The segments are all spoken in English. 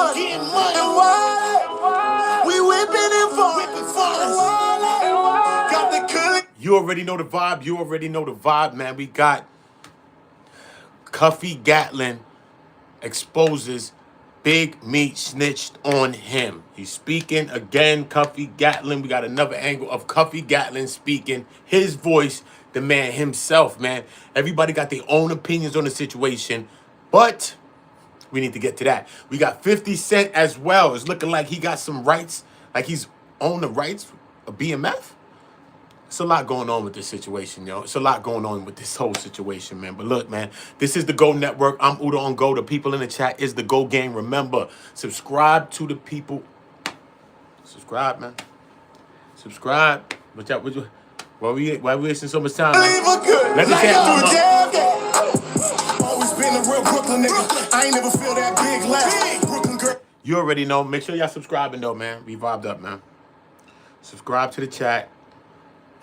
money. And why? We whipping and falling. Got the coolie. You already know the vibe. You already know the vibe, man. We got CUFFY Gatling exposes Big Meech snitched on him. He's speaking again, CUFFY Gatling. We got another angle of CUFFY Gatling speaking. His voice, the man himself, man. Everybody got their own opinions on the situation, but we need to get to that. We got 50 Cent as well. It's looking like he got some rights, like he's on the rights of BMF. It's a lot going on with this situation, yo. It's a lot going on with this whole situation, man. But look, man, this is the Go Network. I'm Uda on Go. The people in the chat is the Go Gang. Remember, subscribe to the people. Subscribe, man. Subscribe. Why we wasting so much time, man? Let the chat always been a real Brooklyn nigga. I ain't never feel that big laugh. Brooklyn girl. You already know. Make sure y'all subscribing, though, man. We vibed up, man. Subscribe to the chat.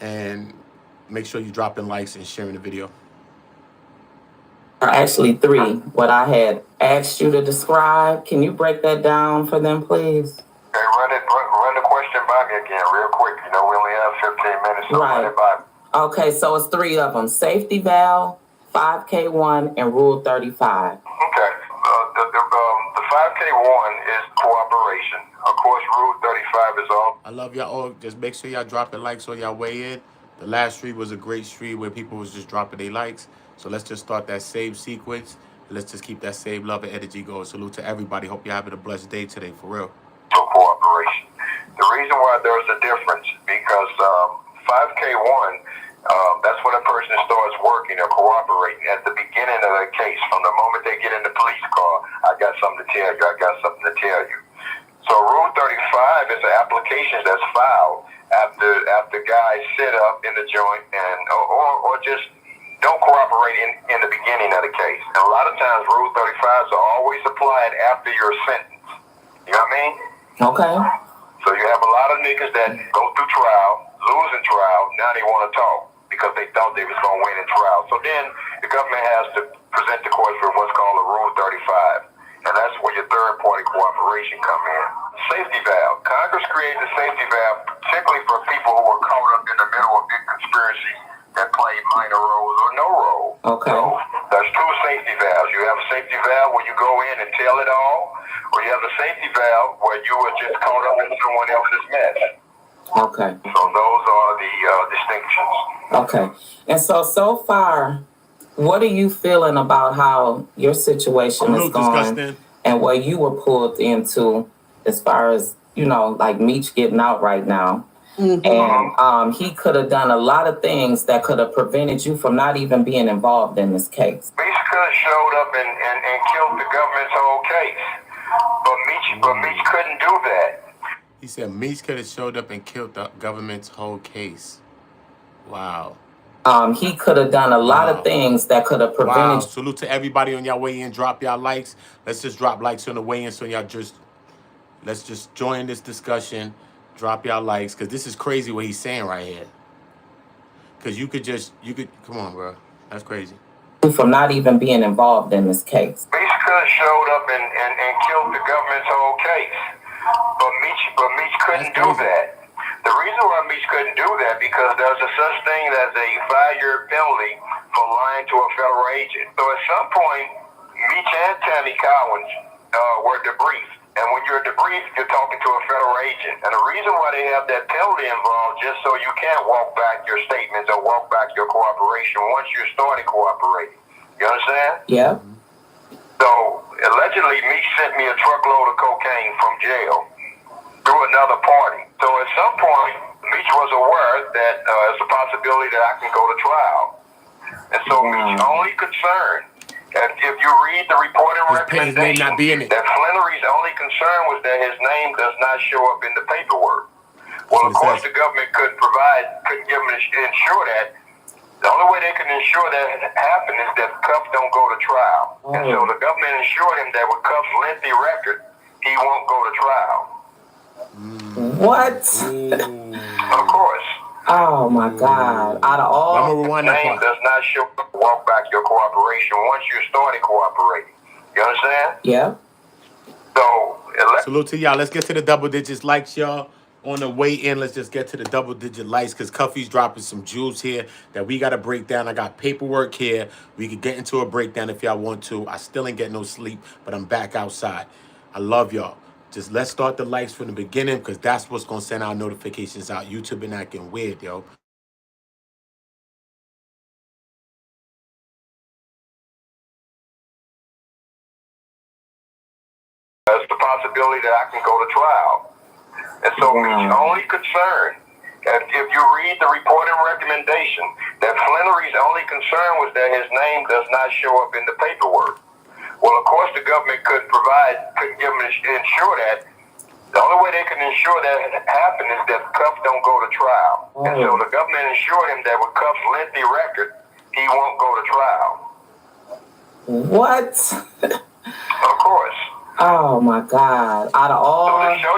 And make sure you dropping likes and sharing the video. Actually, 3. What I had asked you to describe. Can you break that down for them, please? Okay, run the question by me again real quick. You know, we only have 15 minutes, so right. Run it by me. Okay, so it's 3 of them. Safety valve, 5K1, and Rule 35. Okay. The 5K1 is cooperation. Of course, Rule 35 is all. I love y'all all. Just make sure y'all dropping likes on y'all way in. The last stream was a great stream where people was just dropping their likes. So let's just start that save sequence. And let's just keep that save love and energy going. Salute to everybody. Hope you're having a blessed day today, for real. So cooperation. The reason why there's a difference, because 5K1, that's when a person starts working or cooperating at the beginning of the case. From the moment they get in the police car, I got something to tell you. I got something to tell you. So Rule 35 is an application that's filed after guys sit up in the joint and or just don't cooperate in the beginning of the case. And a lot of times Rule 35s are always applied after your sentence. You know what I mean? Okay. So you have a lot of niggas that go through trial, losing trial, now they want to talk because they thought they was going to win in trial. So then the government has to present the court for what's called a Rule 35. And that's where your third-party cooperation come in. Safety valve. Congress created a safety valve particularly for people who were caught up in the middle of big conspiracy that played minor roles or no role. Okay. So there's 2 safety valves. You have a safety valve where you go in and tell it all, or you have a safety valve where you were just caught up in someone else's mess. Okay. So those are the distinctions. Okay. And so far, what are you feeling about how your situation is going and what you were pulled into as far as, you know, like Meech getting out right now? Mm-hmm. And he could have done a lot of things that could have prevented you from not even being involved in this case. Meech could have showed up and killed the government's whole case. But Meech couldn't do that. He said Meech could have showed up and killed the government's whole case. Wow. He could have done a lot of things that could have prevented. Wow. Salute to everybody on y'all way in. Drop y'all likes. Let's just drop likes on the way in, so y'all let's just join this discussion. Drop y'all likes, because this is crazy what he's saying right here. Because you could come on, bro. That's crazy. From not even being involved in this case. Meech could have showed up and killed the government's whole case. But Meech couldn't do that. The reason why Meech couldn't do that because there's a such thing as a 5-year penalty for lying to a federal agent. So at some point, Meech and Tammy Cowins were debriefed. And when you're debriefed, you're talking to a federal agent. And the reason why they have that penalty involved, just so you can't walk back your statements or walk back your cooperation once you started cooperating. You understand? Yeah. So allegedly, Meech sent me a truckload of cocaine from jail through another party. So at some point, Meech was aware that it's a possibility that I can go to trial. And so Meech's only concern, if you read the reporting recommendation, that Flenory's only concern was that his name does not show up in the paperwork. Well, of course, the government couldn't give him ensure that. The only way they can ensure that happen is that Cuff don't go to trial. And so the government ensured him that with Cuff's lengthy record, he won't go to trial. What? Of course. Oh my God. Out of all, name does not show up, walk back your cooperation once you started cooperating. You understand? Yeah. So Salute to y'all. Let's get to the double digits likes, y'all. On the way in, let's just get to the double digit likes because Cuffy's dropping some jewels here that we got to break down. I got paperwork here. We could get into a breakdown if y'all want to. I still ain't getting no sleep, but I'm back outside. I love y'all. Just let's start the likes from the beginning because that's what's going to send our notifications out. YouTube been acting weird, yo. There's the possibility that I can go to trial. And so Meech's only concern, if you read the report and recommendation, that Flenory's only concern was that his name does not show up in the paperwork. Well, of course, the government couldn't give him ensure that. The only way they can ensure that happen is that Cuff don't go to trial. And so the government ensured him that with Cuff's lengthy record, he won't go to trial. What? Of course. Oh my God! Out of all, so to show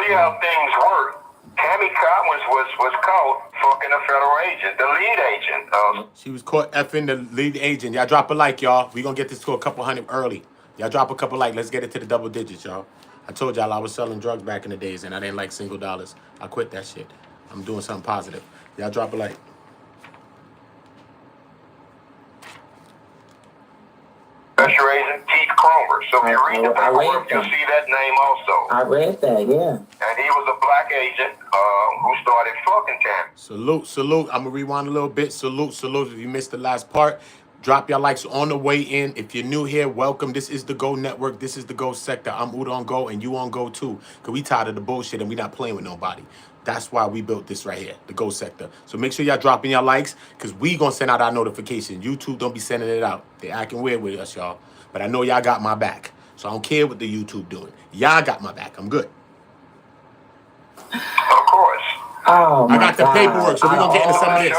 you how things work, Tammy Cowins was caught fucking a federal agent, the lead agent. She was caught effing the lead agent. Y'all drop a like, y'all. We gonna get this to a couple hundred early. Y'all drop a couple like. Let's get it to the double digits, y'all. I told y'all I was selling drugs back in the days and I didn't like single dollars. I quit that shit. I'm doing something positive. Y'all drop a like. Special Agent Keith Cromer. So if you read the paperwork, you'll see that name also. I read that, yeah. And he was a black agent who started fucking Tammy. Salute. I'm gonna rewind a little bit. Salute. If you missed the last part, drop your likes on the way in. If you're new here, welcome. This is the Go Network. This is the Go Sector. I'm Udo on Go, and you on Go too. Cause we tired of the bullshit and we not playing with nobody. That's why we built this right here, the Go Sector. So make sure y'all dropping your likes, because we going to send out our notification. YouTube don't be sending it out. They acting weird with us, y'all. But I know y'all got my back. So I don't care what the YouTube doing. Y'all got my back. I'm good. Of course. Oh, my I got the paperwork, so we're going to get into some of this. To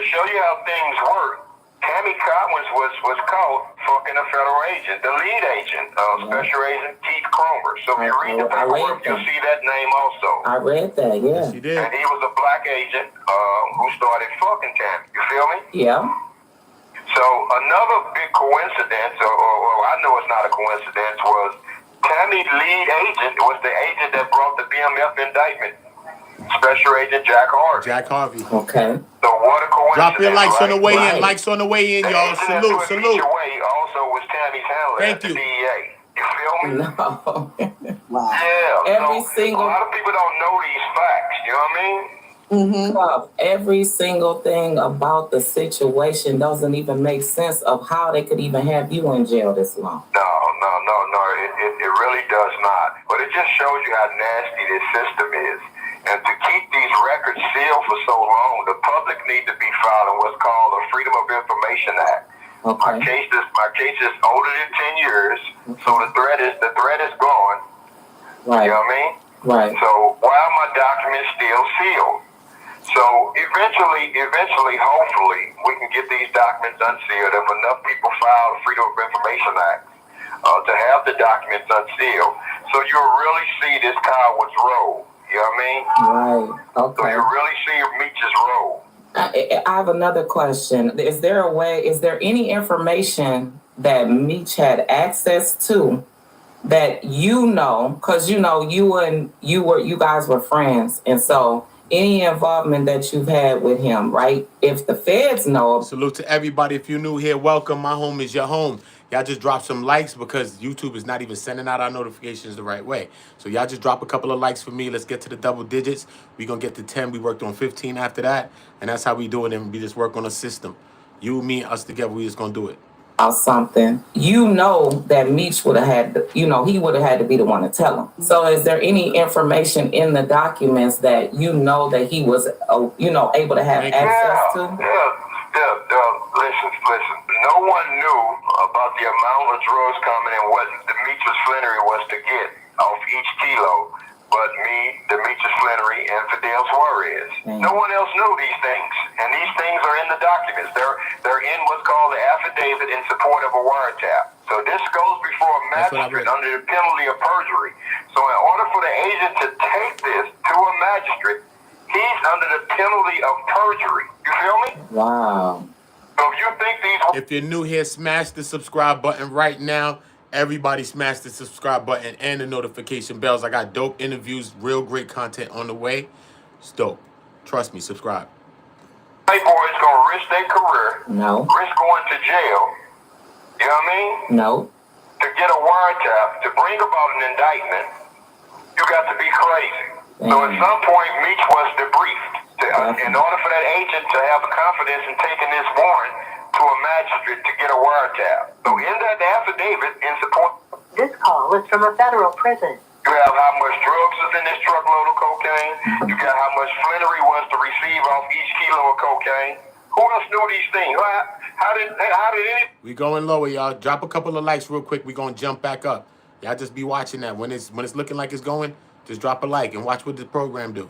show you how things work, Tammy Cowins was caught fucking a federal agent, the lead agent, Special Agent Keith Cromer. So if you read the paperwork, you'll see that name also. I read that, yeah. Yes, you did. And he was a black agent who started fucking Tammy. You feel me? Yeah. So another big coincidence, or I know it's not a coincidence, was Tammy's lead agent was the agent that brought the BMF indictment. Special Agent Jack Harvey. Okay. So what a coincidence. Drop your likes on the way in. Right. Likes on the way in, y'all. Salute. Also was Tammy's handler at the DEA. You feel me? No. Wow. Yeah. A lot of people don't know these facts. You know what I mean? Mm-hmm. Every single thing about the situation doesn't even make sense of how they could even have you in jail this long. No. It really does not. But it just shows you how nasty this system is. And to keep these records sealed for so long, the public need to be filing what's called a Freedom of Information Act. Okay. My case is older than 10 years, so the threat is gone. Right. You know what I mean? Right. So why are my documents still sealed? So eventually, hopefully, we can get these documents unsealed if enough people file the Freedom of Information Act to have the documents unsealed. So you'll really see this Cowins roll. You know what I mean? Right. Okay. So you really see Meech's role. I have another question. Is there any information that Meech had access to that you know, because you know you guys were friends, and so any involvement that you've had with him, right? If the feds know. Salute to everybody. If you're new here, welcome. My home is your home. Y'all just drop some likes because YouTube is not even sending out our notifications the right way. So y'all just drop a couple of likes for me. Let's get to the double digits. We're going to get to 10. We worked on 15 after that. And that's how we do it. And we just work on a system. You, me, us together, we just going to do it. Or something, you know that Meech would have had, he would have had to be the one to tell him. So is there any information in the documents that you know that he was, able to have access to? Listen. No one knew about the amount of drugs coming and what Demetrius Flenory was to get off each kilo, but me, Demetrius Flenory, and Fidel Suarez. No one else knew these things, and these things are in the documents. They're in what's called the affidavit in support of a wiretap. So this goes before a magistrate under the penalty of perjury. So in order for the agent to take this to a magistrate, he's under the penalty of perjury. You feel me? Wow. So if you think these... If you're new here, smash the subscribe button right now. Everybody smash the subscribe button and the notification bells. I got dope interviews, real great content on the way. It's dope. Trust me, subscribe. White boys gonna risk their career. No. Risk going to jail. You know what I mean? No. To get a wiretap, to bring about an indictment, you got to be crazy. So at some point, Meech was debriefed. In order for that agent to have the confidence in taking this warrant to a magistrate to get a wiretap. So in that affidavit, in support... This call is from a federal prison. You have how much drugs is in this truckload of cocaine. You got how much Flenory was to receive off each kilo of cocaine. Who else knew these things? How did any... We going lower, y'all. Drop a couple of likes real quick. We gonna jump back up. Y'all just be watching that. When it's looking like it's going, just drop a like and watch what the program do.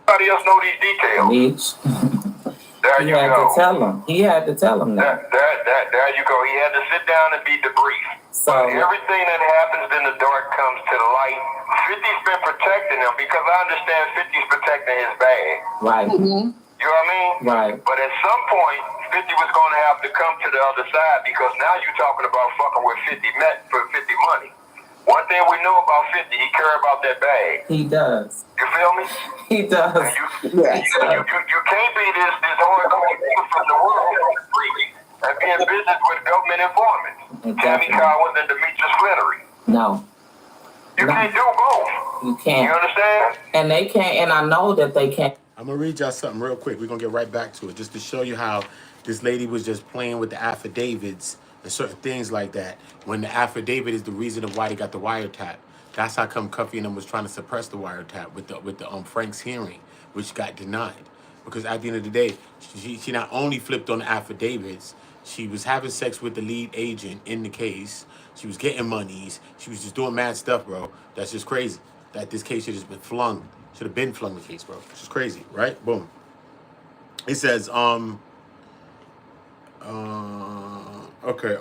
Nobody else know these details. Meech. There He you had go. to tell him. He had to tell him that. There you go. He had to sit down and be debriefed. So Everything that happens in the dark comes to the light. 50's been protecting him because I understand 50's protecting his bag. right. Mm-hmm. You know what I mean? Right. But at some point, 50 was going to have to come to the other side because now you're talking about fucking with 50 met for 50 money. One thing we know about 50, he care about that bag. He does. You feel me? He does. And you can't be this hardcore nigga from the world and be in business with government informants. Tammy, Cowins, and Demetrius Flenory. No. You can't do both. You can't. You understand? And they can't, and I know that they can't. I'm gonna read y'all something real quick. We're gonna get right back to it, just to show you how this lady was just playing with the affidavits and certain things like that. When the affidavit is the reason of why they got the wiretap. That's how come Cuffy and them was trying to suppress the wiretap with the Frank's hearing, which got denied. Because at the end of the day, she not only flipped on the affidavits, she was having sex with the lead agent in the case. She was getting monies. She was just doing mad stuff, bro. That's just crazy. That this case should have been flung. Should have been flung the case, bro. It's just crazy, right? Boom. It says, okay,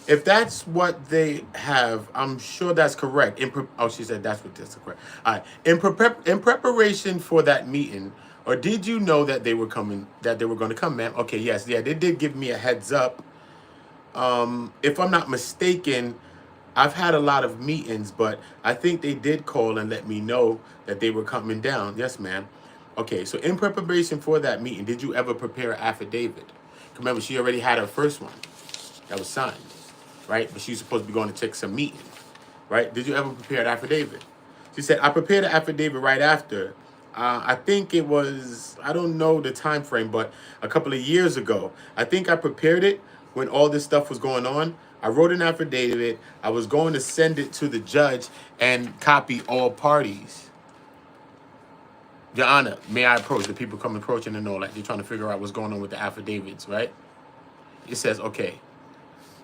if that's what they have, I'm sure that's correct. She said that's what that's correct. All right. In preparation for that meeting, or did you know that they were coming, that they were going to come, ma'am? Okay, yes, yeah, they did give me a heads up. If I'm not mistaken, I've had a lot of meetings, but I think they did call and let me know that they were coming down. Yes, ma'am. Okay, so in preparation for that meeting, did you ever prepare an affidavit? Remember, she already had her first one that was signed, right? But she's supposed to be going to take some meeting, right? Did you ever prepare an affidavit? She said, I prepared an affidavit right after. I think it was, I don't know the time frame, but a couple of years ago. I think I prepared it when all this stuff was going on. I wrote an affidavit. I was going to send it to the judge and copy all parties. Your Honor, may I approach? The people come approaching and all that. They're trying to figure out what's going on with the affidavits, right? It says, okay.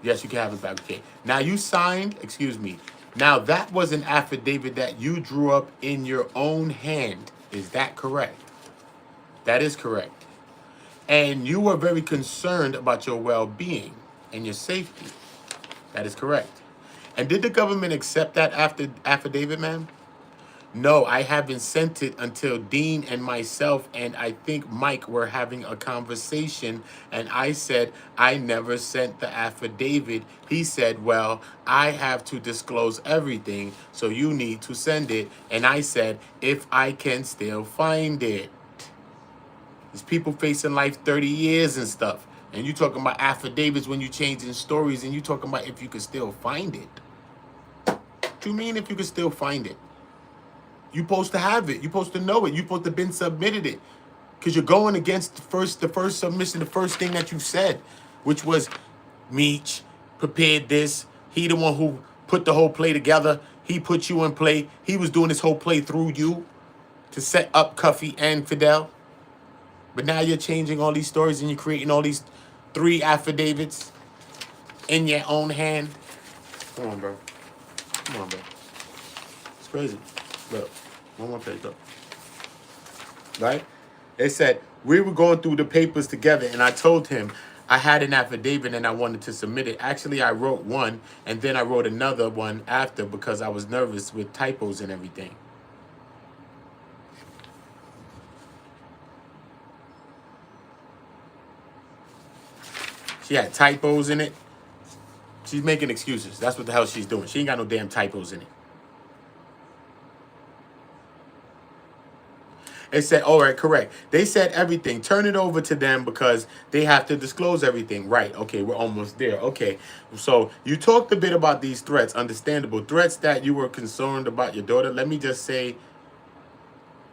Yes, you can have it back. Okay. Now you signed, excuse me. Now that was an affidavit that you drew up in your own hand. Is that correct? That is correct. And you were very concerned about your well-being and your safety. That is correct. And did the government accept that affidavit, ma'am? No, I haven't sent it until Dean and myself and I think Mike were having a conversation, and I said, I never sent the affidavit. He said, well, I have to disclose everything, so you need to send it. And I said, if I can still find it. There's people facing life 30 years and stuff. And you talking about affidavits when you changing stories, and you talking about if you could still find it. What do you mean if you could still find it? You supposed to have it. You supposed to know it. You supposed to been submitted it. Because you're going against the first submission, the first thing that you said, which was Meech prepared this. He the one who put the whole play together. He put you in play. He was doing this whole play through you to set up Cuffy and Fidel. But now you're changing all these stories and you're creating all these 3 affidavits in your own hand. Come on, bro. Come on, bro. It's crazy. Look, one more page up. Right? They said, we were going through the papers together, and I told him I had an affidavit and I wanted to submit it. Actually, I wrote one, and then I wrote another one after because I was nervous with typos and everything. She had typos in it. She's making excuses. That's what the hell she's doing. She ain't got no damn typos in it. It said, all right, correct. They said everything. Turn it over to them because they have to disclose everything. Right. Okay, we're almost there. Okay. So you talked a bit about these threats, understandable threats that you were concerned about your daughter. Let me just say,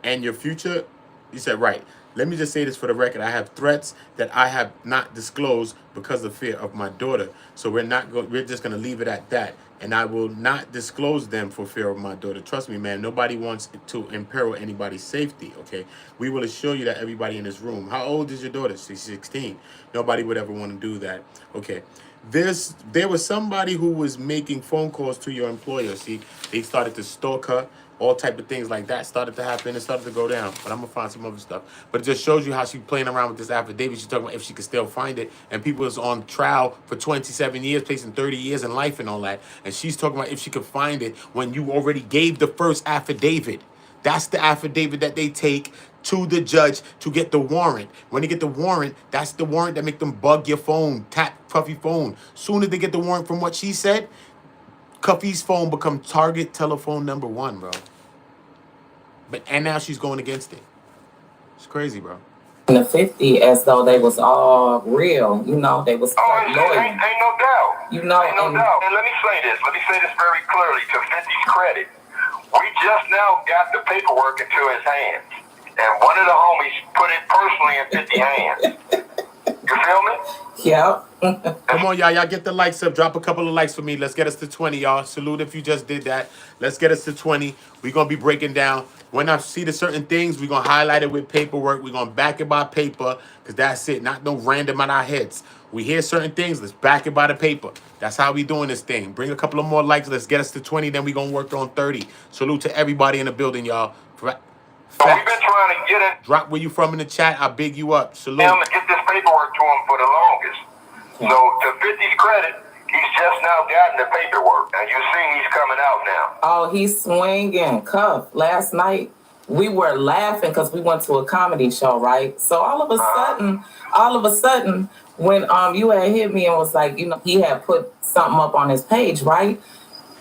and your future, you said, right. Let me just say this for the record. I have threats that I have not disclosed because of fear of my daughter. So we're just going to leave it at that. And I will not disclose them for fear of my daughter. Trust me, man. Nobody wants to imperil anybody's safety, okay? We will assure you that everybody in this room. How old is your daughter? She's 16. Nobody would ever want to do that. Okay. There was somebody who was making phone calls to your employer. See, they started to stalk her. All type of things like that started to happen. It started to go down. But I'm going to find some other stuff. But it just shows you how she's playing around with this affidavit. She's talking about if she could still find it. And people is on trial for 27 years, facing 30 years in life and all that. And she's talking about if she could find it when you already gave the first affidavit. That's the affidavit that they take to the judge to get the warrant. When they get the warrant, that's the warrant that make them bug your phone, tap Cuffy phone. Soon as they get the warrant from what she said, Cuffy's phone become target telephone number 1, bro. And now she's going against it. It's crazy, bro. In the 50 as though they was all real, you know, they was loyal. Ain't no doubt. You know, ain't no doubt. And let me say this very clearly to 50's credit. We just now got the paperwork into his hands. And one of the homies put it personally in 50's hands. You feel me? Yeah. Come on, y'all. Y'all get the likes up. Drop a couple of likes for me. Let's get us to 20, y'all. Salute if you just did that. Let's get us to 20. We're going to be breaking down. When I see the certain things, we're going to highlight it with paperwork. We're going to back it by paper because that's it. Not no random on our heads. We hear certain things. Let's back it by the paper. That's how we doing this thing. Bring a couple of more likes. Let's get us to 20. Then we're going to work on 30. Salute to everybody in the building, y'all. So we've been trying to get it. Drop where you from in the chat. I big you up. Salute. Him to get this paperwork to him for the longest. So to 50's credit, he's just now gotten the paperwork. And you see he's coming out now. Oh, he's swinging. Cuff. Last night, we were laughing because we went to a comedy show, right? So all of a sudden, when you had hit me and was like, you know, he had put something up on his page, right?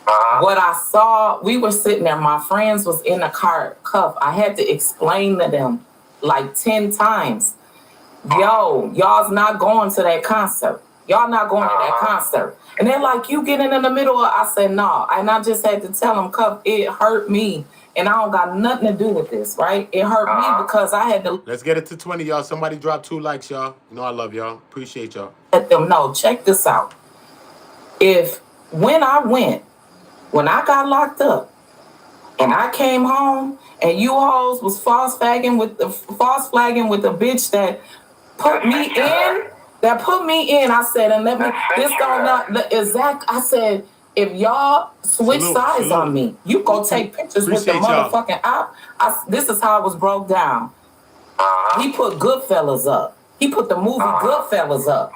What I saw, we were sitting there. My friends was in the car. Cuff. I had to explain to them like 10 times. Y'all's not going to that concert. Y'all not going to that concert. And they're like, you getting in the middle of, I said, no. And I just had to tell them, Cuff, it hurt me. And I don't got nothing to do with this, right? It hurt me because I had to. Let's get it to 20, y'all. Somebody drop 2 likes, y'all. You know I love y'all. Appreciate y'all. Let them know. Check this out. When I got locked up and I came home and you hoes was false flagging with the bitch that put me in, I said, and let me, this don't not, exact, I said, if y'all switch sides on me, you go take pictures with the motherfucking op. This is how it was broke down. He put Goodfellas up. He put the movie Goodfellas up.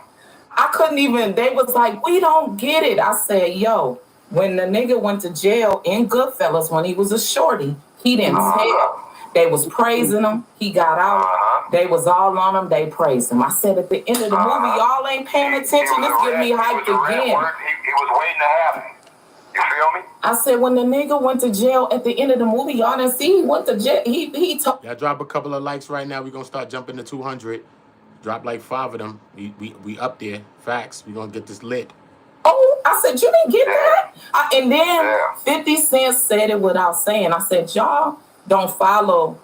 I couldn't even, they was like, we don't get it. I said, yo, when the nigga went to jail in Goodfellas, when he was a shorty, he didn't tell. They was praising him. He got out. They was all on him. They praised him. I said, at the end of the movie, y'all ain't paying attention. This get me hyped again. He was waiting to happen. You feel me? I said, when the nigga went to jail at the end of the movie, y'all didn't see he went to jail. He told. Y'all drop a couple of likes right now. We're going to start jumping to 200. Drop like 5 of them. We up there. Facts. We're going to get this lit. Oh, I said, you didn't get that? And then 50 Cent said it without saying. I said, y'all don't follow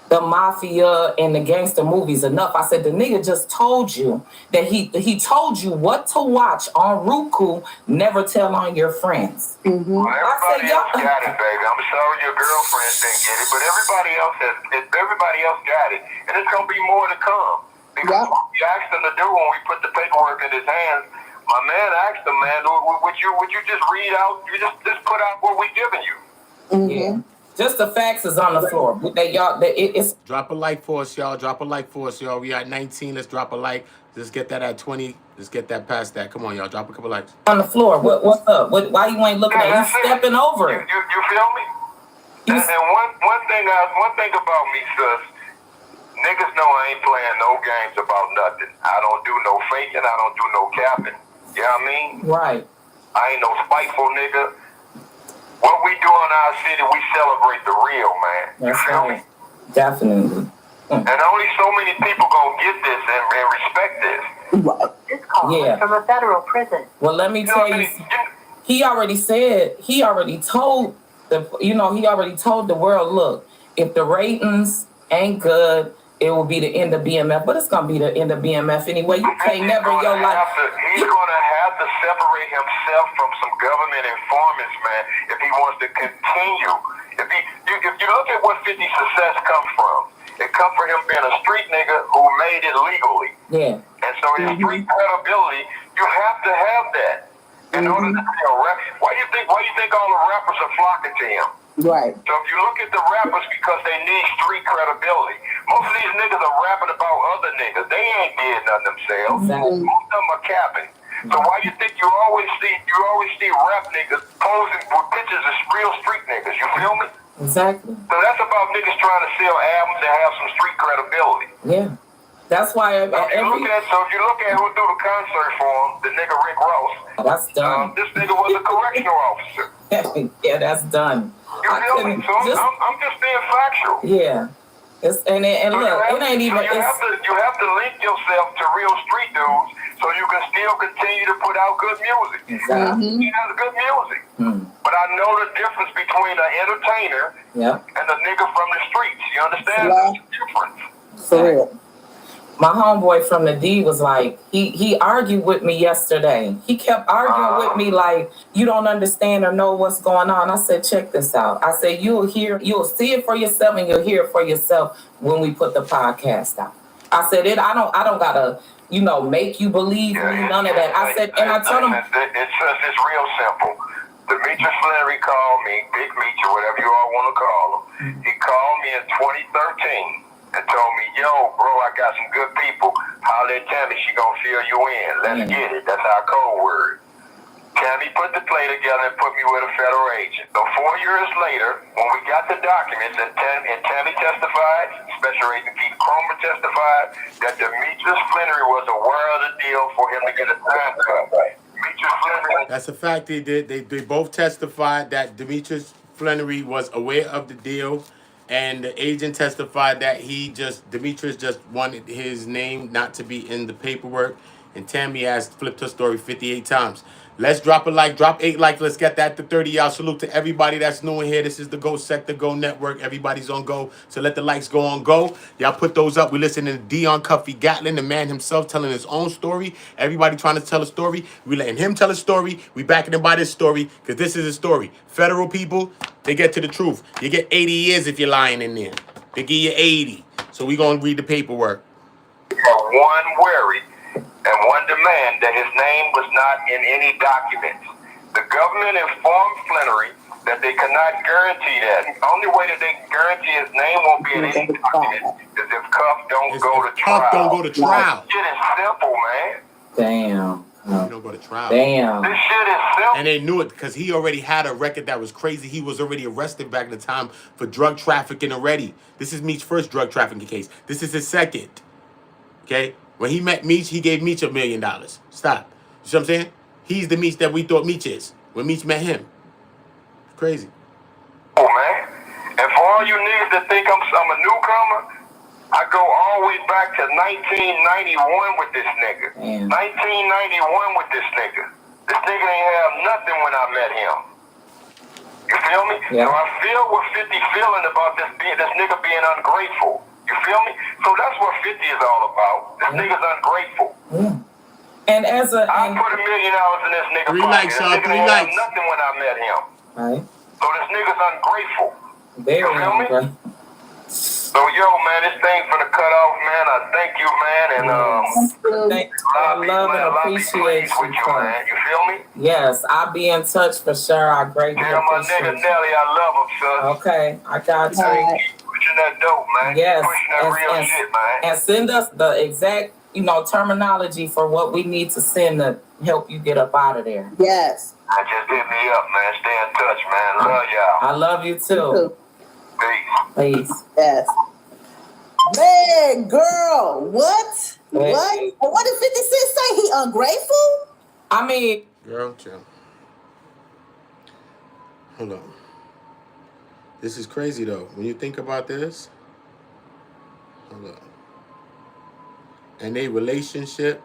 the mafia and the gangster movies enough. I said, the nigga just told you that he told you what to watch on Roku, never tell on your friends. Well, everybody else got it, baby. I'm sorry your girlfriend didn't get it, but everybody else got it. And it's going to be more to come. Because you asked him to do when we put the paperwork in his hands, my man asked him, man, would you just read out, you just put out what we giving you? Yeah. Just the facts is on the floor. It's drop a like for us, y'all. Drop a like for us, y'all. We at 19. Let's drop a like. Let's get that at 20. Let's get that past that. Come on, y'all. Drop a couple likes. On the floor. What's up? Why you ain't looking at it? You stepping over it. You feel me? And one thing about me, sis, niggas know I ain't playing no games about nothing. I don't do no faking. I don't do no capping. You know what I mean? Right. I ain't no spiteful nigga. What we do in our city, we celebrate the real, man. You feel me? Definitely. And only so many people gonna get this and respect this. This call is from a federal prison. Well, let me tell you, he already told the world, look, if the ratings ain't good, it will be the end of BMF, but it's gonna be the end of BMF anyway. You can't never in your life. He's gonna have to separate himself from some government informants, man, if he wants to continue. If you look at what 50's success comes from, it comes from him being a street nigga who made it legally. Yeah. And so his street credibility, you have to have that in order to be a rap. Why do you think all the rappers are flocking to him? Right. So if you look at the rappers, because they need street credibility. Most of these niggas are rapping about other niggas. They ain't did nothing themselves. Exactly. Most of them are capping. So why do you think you always see rap niggas posing with pictures of real street niggas? You feel me? Exactly. So that's about niggas trying to sell albums and have some street credibility. Yeah. That's why So if you look at who do the concert for him, the nigga Rick Ross. That's done. This nigga was a correctional officer. Yeah, that's done. You feel me? So I'm just being factual. Yeah. Look, it ain't even. You have to link yourself to real street dudes so you can still continue to put out good music. Exactly. He has good music. But I know the difference between an entertainer and a nigga from the streets. You understand? There's a difference. For real. My homeboy from the D was like, he argued with me yesterday. He kept arguing with me like, you don't understand or know what's going on. I said, check this out. I said, you'll see it for yourself and you'll hear it for yourself when we put the podcast out. I said, I don't gotta, make you believe me, none of that. I said, and I told him. It's real simple. Demetrius Flenory called me, Big Meech or whatever you all want to call him. He called me in 2013. And told me, yo, bro, I got some good people. Holler at Tammy, she gonna fill you in. Let's get it. That's our code word. Tammy put the play together and put me with a federal agent. So 4 years later, when we got the documents, and Tammy testified, Special Agent Keith Cromer testified, that Demetrius Flenory was aware of the deal for him to get a time cut. Demetrius Flenory. That's a fact. They did. They both testified that Demetrius Flenory was aware of the deal. And the agent testified that Demetrius just wanted his name not to be in the paperwork. And Tammy has flipped her story 58 times. Let's drop a like, drop 8 likes. Let's get that to 30. Y'all salute to everybody that's new in here. This is the Go Sector Go Network. Everybody's on go. So let the likes go on go. Y'all put those up. We listening to Dion CUFFY Gatling, the man himself telling his own story. Everybody trying to tell a story. We letting him tell a story. We backing him by this story because this is a story. Federal people, they get to the truth. You get 80 years if you're lying in there. They give you 80. So we going to read the paperwork. One worry and one demand that his name was not in any documents. The government informed Flenory that they cannot guarantee that. The only way that they can guarantee his name won't be in any documents is if Cuff don't go to trial. Cuff don't go to trial. This shit is simple, man. Damn. You don't go to trial. Damn. This shit is simple. And they knew it because he already had a record that was crazy. He was already arrested back in the time for drug trafficking already. This is Meech's first drug trafficking case. This is his second. Okay? When he met Meech, he gave Meech $1 million. Stop. You see what I'm saying? He's the Meech that we thought Meech is when Meech met him. Crazy. Oh, man. And for all you niggas that think I'm a newcomer, I go all the way back to 1991 with this nigga. 1991 with this nigga. This nigga ain't have nothing when I met him. You feel me? Yeah. So I feel what 50 feeling about this nigga being ungrateful. You feel me? So that's what 50 is all about. This nigga's ungrateful. Yeah. And I put $1 million in this nigga 3 pocket. likes, This y'all. nigga 3 ain't likes. have nothing when I met him. Right. So this nigga's ungrateful. Very You feel me? ungrateful. So yo, man, this thing finna cut off, man. I thank you, man, and I love and appreciate you, man. You feel me? Yes, I'll be in touch for sure. I greatly Tell my appreciate nigga you. Nelly I love him, son. Okay, I got you. Keep pushing that dope, man. Yes, Keep pushing that real shit, man. and send us the exact, terminology for what we need to send to help you get up out of there. Yes. And just hit me up, man. Stay in touch, man. Love y'all. I love you too. Peace. Peace. Yes. Man, girl, what? What? What did 50 Cent say? He ungrateful? I mean, Girl, chill. Hold on. This is crazy though. When you think about this, hold on. And a relationship.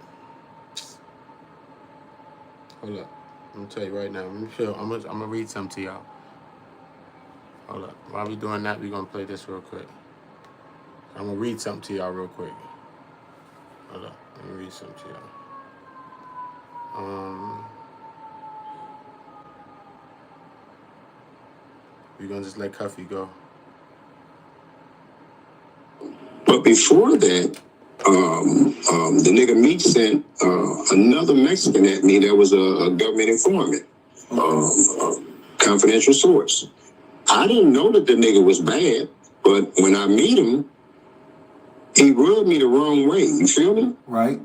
Hold up. I'm gonna tell you right now. I'm gonna read something to y'all. Hold up. While we doing that, we gonna play this real quick. I'm gonna read something to y'all real quick. Hold up. Let me read something to y'all. We're gonna just let Cuffy go. But before that, the nigga Meech sent another Mexican at me that was a government informant, confidential source. I didn't know that the nigga was bad, but when I meet him, he rubbed me the wrong way. You feel me? Right.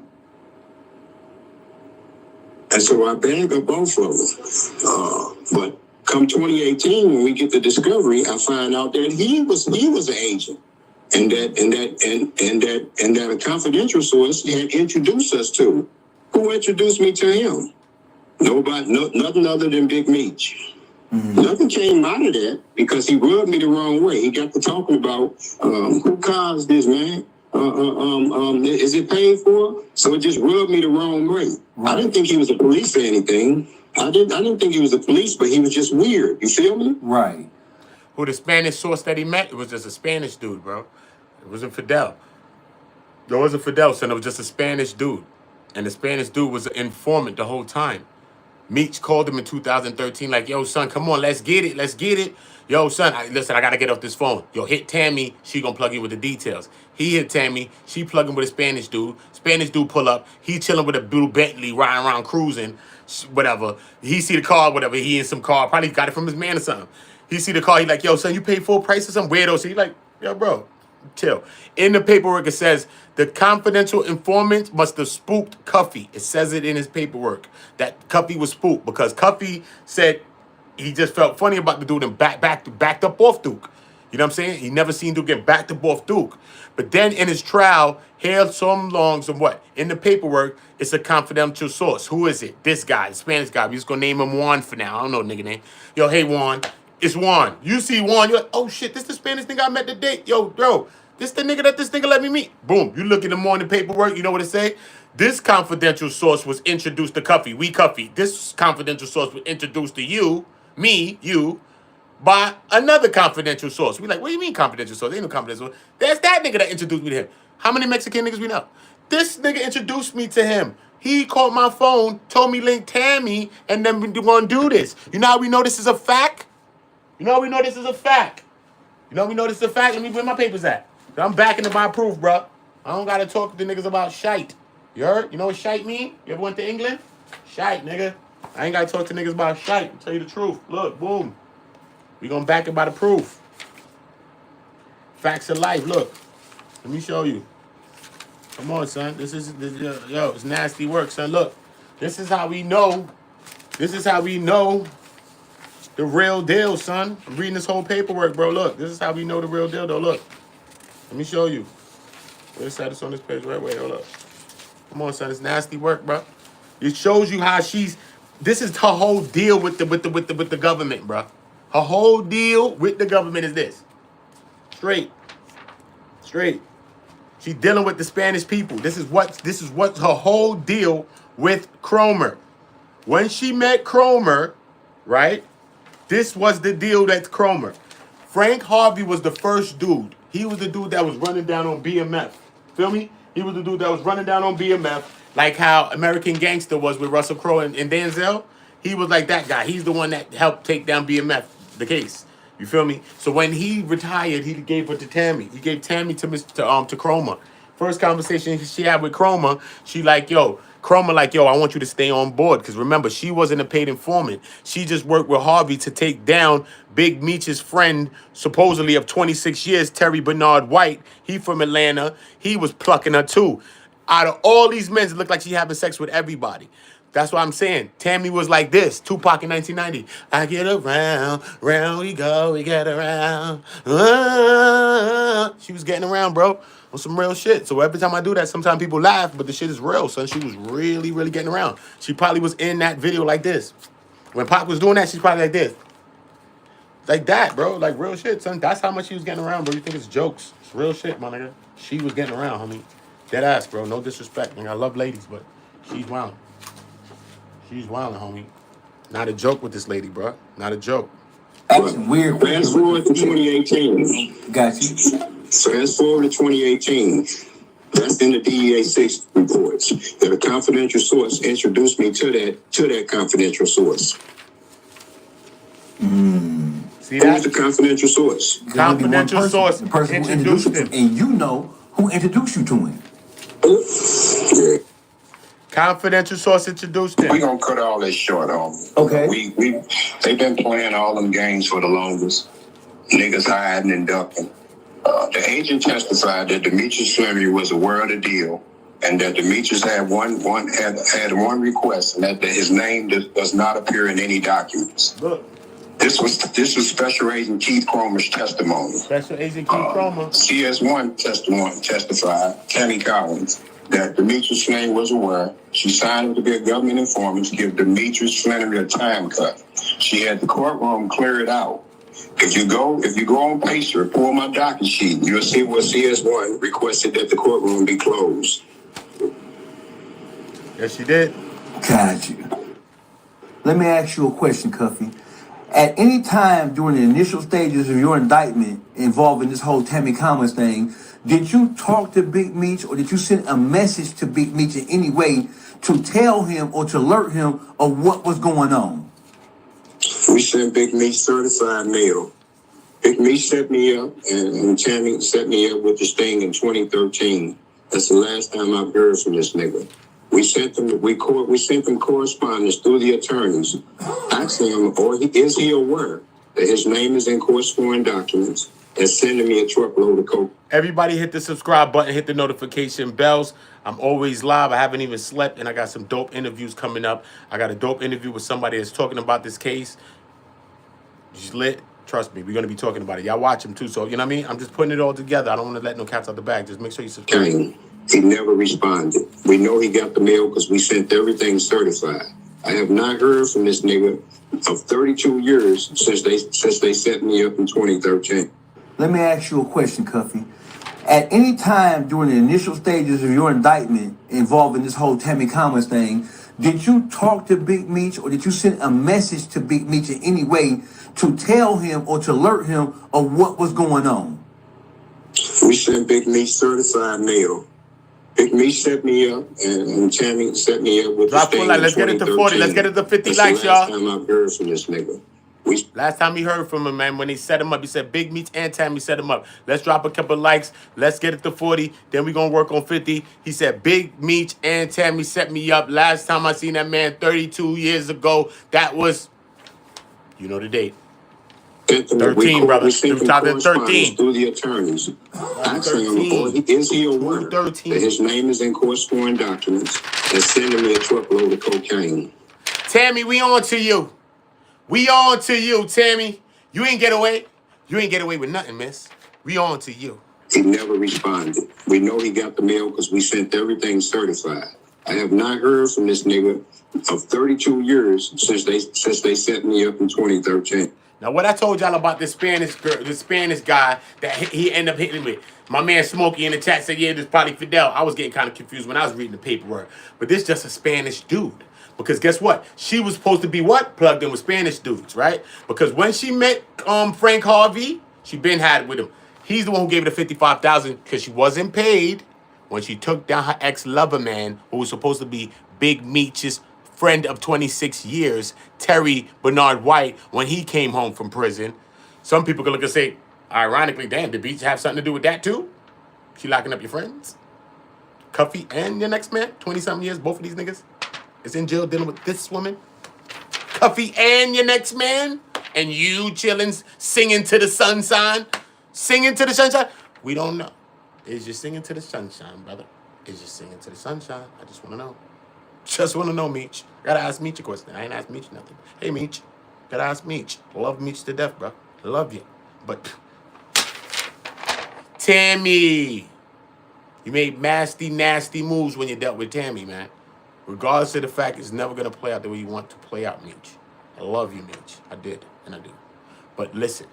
And so I bag up both of them. But come 2018, when we get the discovery, I find out that he was an agent. And that a confidential source had introduced us to. Who introduced me to him? Nobody, nothing other than Big Meech. Mm-hmm. Nothing came out of that because he rubbed me the wrong way. He got to talking about who caused this, man. Is it paid for? So it just rubbed me the wrong way. Right. I didn't think he was a police or anything. I didn't think he was a police, but he was just weird. You feel me? Right. Who the Spanish source that he met? It was just a Spanish dude, bro. It wasn't Fidel. There wasn't Fidel, son. It was just a Spanish dude. And the Spanish dude was an informant the whole time. Meech called him in 2013 like, yo, son, come on, let's get it. Let's get it. Yo, son, listen, I got to get off this phone. Yo, hit Tammy. She going to plug in with the details. He hit Tammy. She plug in with a Spanish dude. Spanish dude pull up. He chilling with a blue Bentley, riding around cruising, whatever. He see the car, whatever. He in some car. Probably got it from his man or something. He see the car. He like, yo, son, you paid full price or some weirdo. So he like, yo, bro, chill. In the paperwork, it says the confidential informant must have spooked Cuffy. It says it in his paperwork that Cuffy was spooked because Cuffy said he just felt funny about the dude and backed up off Duke. You know what I'm saying? He never seen Duke get backed up off Duke. But then in his trial, here some what? In the paperwork, it's a confidential source. Who is it? This guy, the Spanish guy. We're just gonna name him Juan for now. I don't know the nigga name. Yo, hey Juan. It's Juan. You see Juan, you're like, oh shit, this the Spanish nigga I met today. Yo, bro, this the nigga that this nigga let me meet. Boom. You look in the morning paperwork, you know what it say? This confidential source was introduced to Cuffy. We Cuffy. This confidential source was introduced to you, me, you, by another confidential source. We like, what do you mean confidential source? Ain't no confidential source. There's that nigga that introduced me to him. How many Mexican niggas we know? This nigga introduced me to him. He called my phone, told me link Tammy, and then we're gonna do this. You know how we know this is a fact? You know how we know this is a fact? You know how we know this is a fact? Let me where my papers at. I'm backing to my proof, bro. I don't gotta talk to niggas about shite. You heard? You know what shite mean? You ever went to England? Shite, nigga. I ain't gotta talk to niggas about shite. I'll tell you the truth. Look, boom. We gonna back it by the proof. Facts of life. Look. Let me show you. Come on, son. This is yo, it's nasty work, son. Look. This is how we know. This is how we know the real deal, son. I'm reading this whole paperwork, bro. Look. This is how we know the real deal, though. Look. Let me show you. Where's that? It's on this page. Wait, hold up. Come on, son. It's nasty work, bro. It shows you how she's. This is her whole deal with the government, bro. Her whole deal with the government is this. Straight. She's dealing with the Spanish people. This is what her whole deal with Cromer. When she met Cromer, right? This was the deal that's Cromer. Frank Harvey was the first dude. He was the dude that was running down on BMF. Feel me? He was the dude that was running down on BMF, like how American Gangster was with Russell Crowe and Denzel. He was like that guy. He's the one that helped take down BMF, the case. You feel me? So when he retired, he gave her to Tammy. He gave Tammy to Cromer. First conversation she had with Cromer, she like, yo, Cromer like, yo, I want you to stay on board. Because remember, she wasn't a paid informant. She just worked with Harvey to take down Big Meech's friend, supposedly of 26 years, Terry Bernard White. He from Atlanta. He was plucking her too. Out of all these men, it looked like she having sex with everybody. That's what I'm saying. Tammy was like this. Tupac in 1990. I get around, round we go, we get around. She was getting around, bro, on some real shit. So every time I do that, sometimes people laugh, but the shit is real, son. She was really, really getting around. She probably was in that video like this. When Pac was doing that, she's probably like this. Like that, bro. Like real shit, son. That's how much she was getting around, bro. You think it's jokes? It's real shit, my nigga. She was getting around, homie. Dead ass, bro. No disrespect. Nigga, I love ladies, but she's wildin'. She's wildin', homie. Not a joke with this lady, bro. Not a joke. Asking weird. Fast forward to 2018. Got you. Fast forward to 2018. That's in the DEA 6 reports. That a confidential source introduced me to that confidential source. See Who's that? the confidential source? Confidential source The person who introduced introduced you, him. and you know who introduced you to him. Yeah. Confidential source introduced We him. gonna cut all this short on. Okay. They've been playing all them games for the longest. Niggas hiding and ducking. The agent testified that Demetrius Flenory was aware of the deal, and that Demetrius had one request, and that his name does not appear in any documents. Look, This was Special Agent Keith Cromer's testimony. Special Agent Keith Cromer. CS1 testified, Tammy Cowins, that Demetrius Flenory was aware. She signed him to be a government informant to give Demetrius Flenory a time cut. She had the courtroom clear it out. If you go on Pacer, pull my docket sheet, you'll see what CS1 requested that the courtroom be closed. Yes, she did. Got you. Let me ask you a question, Cuffy. At any time during the initial stages of your indictment involving this whole Tammy Cowins thing, did you talk to Big Meech, or did you send a message to Big Meech in any way to tell him or to alert him of what was going on? We sent Big Meech certified mail. Big Meech set me up, and Tammy set me up with this thing in 2013. That's the last time I've heard from this nigga. We sent them correspondence through the attorneys, asking him, is he aware that his name is in court sworn documents, and sending me a truckload of coke. Everybody hit the subscribe button, hit the notification bells. I'm always live. I haven't even slept, and I got some dope interviews coming up. I got a dope interview with somebody that's talking about this case. She's lit. Trust me, we're going to be talking about it. Y'all watch him too, so you know what I mean? I'm just putting it all together. I don't want to let no cats out the bag. Just make sure you subscribe. He never responded. We know he got the mail because we sent everything certified. I have not heard from this nigga of 32 years since they set me up in 2013. Let me ask you a question, Cuffy. At any time during the initial stages of your indictment involving this whole Tammy Cowins thing, did you talk to Big Meech, or did you send a message to Big Meech in any way to tell him or to alert him of what was going on? We sent Big Meech certified mail. Big Meech set me up, and Tammy set me up with Drop this thing. Let's get it to 40. Let's get it to 50 likes, y'all. Last time I've heard from this nigga. Last time we heard from him, man, when he set him up, he said Big Meech and Tammy set him up. Let's drop a couple likes. Let's get it to 40. Then we're going to work on 50. He said Big Meech and Tammy set me up. Last time I seen that man 32 years ago, that was, you know the date. 13, brother. 2013. Through the attorneys. Asking him, is he aware that his name is in court sworn documents, and sending me a truckload of cocaine? Tammy, we on to you. We on to you, Tammy. You ain't get away. You ain't get away with nothing, miss. We on to you. He never responded. We know he got the mail because we sent everything certified. I have not heard from this nigga of 32 years since they set me up in 2013. Now, what I told y'all about this Spanish girl, the Spanish guy that he ended up hitting with, my man Smokey in the chat said, yeah, this is probably Fidel. I was getting kind of confused when I was reading the paperwork. But this is just a Spanish dude. Because guess what? She was supposed to be what? Plugged in with Spanish dudes, right? Because when she met Frank Harvey, she been had it with him. He's the one who gave her the $55,000 because she wasn't paid when she took down her ex-lover man, who was supposed to be Big Meech's friend of 26 years, Terry Bernard White, when he came home from prison. Some people could look and say, ironically, damn, did Meech have something to do with that too? She locking up your friends? Cuffy and your next man, 20-something years, both of these niggas is in jail dealing with this woman. Cuffy and your next man, and you chilling, singing to the sunshine. Singing to the sunshine? We don't know. Is you singing to the sunshine, brother? Is you singing to the sunshine? I just want to know. Just want to know, Meech. Gotta ask Meech a question. I ain't asked Meech nothing. Hey, Meech. Gotta ask Meech. Love Meech to death, bro. Love you. But, Tammy. You made nasty, nasty moves when you dealt with Tammy, man. Regardless of the fact it's never going to play out the way you want to play out, Meech. I love you, Meech. I did, and I do. But listen,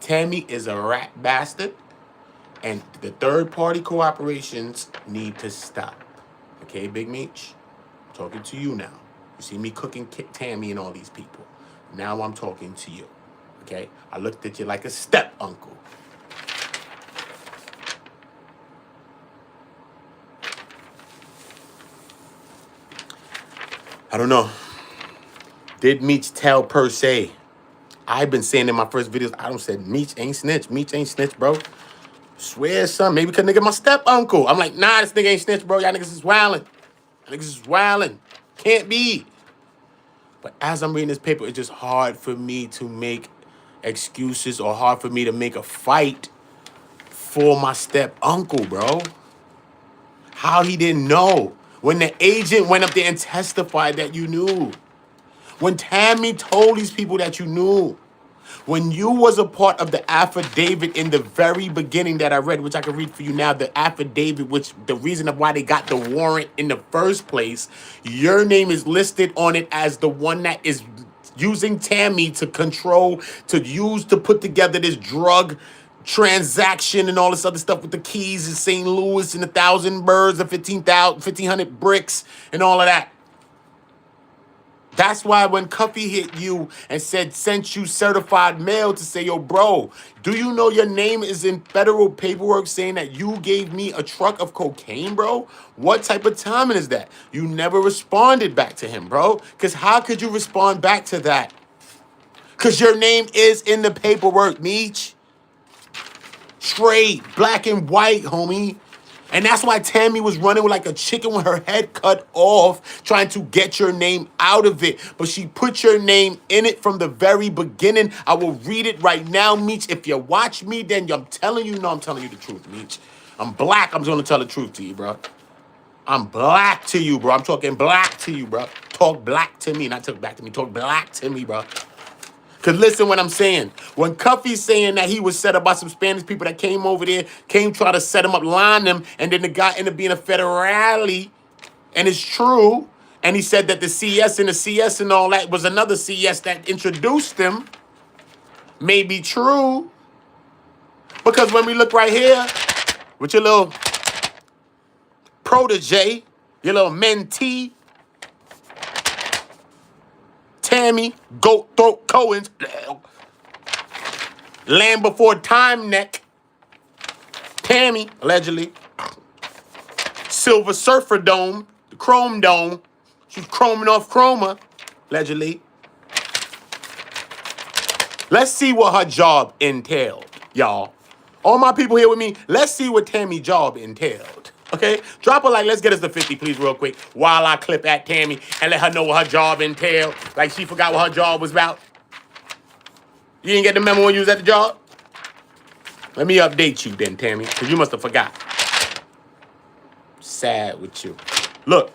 Tammy is a rat bastard, and the third-party cooperations need to stop. Okay, Big Meech? I'm talking to you now. You see me cooking Tammy and all these people. Now I'm talking to you. Okay? I looked at you like a step uncle. I don't know. Did Meech tell per se? I've been saying in my first videos, I don't said Meech ain't snitch. Meech ain't snitch, bro. Swear, son. Maybe because nigga my step uncle. I'm like, nah, this nigga ain't snitch, bro. Y'all niggas is wildin'. Y'all niggas is wildin'. Can't be. But as I'm reading this paper, it's just hard for me to make excuses or hard for me to make a fight for my step uncle, bro. How he didn't know. When the agent went up there and testified that you knew. When Tammy told these people that you knew. When you was a part of the affidavit in the very beginning that I read, which I can read for you now, the affidavit, which the reason of why they got the warrant in the first place, your name is listed on it as the one that is using Tammy to control, to use to put together this drug transaction and all this other stuff with the keys in St. Louis and 1,000 birds and 1,500 bricks and all of that. That's why when Cuffy hit you and said, sent you certified mail to say, yo, bro, do you know your name is in federal paperwork saying that you gave me a truck of cocaine, bro? What type of timing is that? You never responded back to him, bro. Because how could you respond back to that? Because your name is in the paperwork, Meech. Straight, black and white, homie. And that's why Tammy was running with like a chicken with her head cut off, trying to get your name out of it. But she put your name in it from the very beginning. I will read it right now, Meech. If you watch me, then I'm telling you, I'm telling you the truth, Meech. I'm black. I'm going to tell the truth to you, bro. I'm black to you, bro. I'm talking black to you, bro. Talk black to me. Not talk back to me. Talk black to me, bro. Because listen what I'm saying. When Cuffy's saying that he was set up by some Spanish people that came over there, came try to set him up, line them, and then the guy ended up being a federale, and it's true, and he said that the CS and all that was another CS that introduced him, may be true. Because when we look right here, with your little protege, your little mentee, Tammy, Goat Throat Cowins, Land Before Time Neck, Tammy, allegedly, Silver Surfer Dome, the Chrome Dome, she was chroming off Chroma, allegedly. Let's see what her job entailed, y'all. All my people here with me, let's see what Tammy's job entailed. Okay? Drop a like. Let's get us to 50, please, real quick, while I clip at Tammy and let her know what her job entailed. Like she forgot what her job was about. You didn't get the memo when you was at the job? Let me update you then, Tammy, because you must have forgot. Sad with you. Look.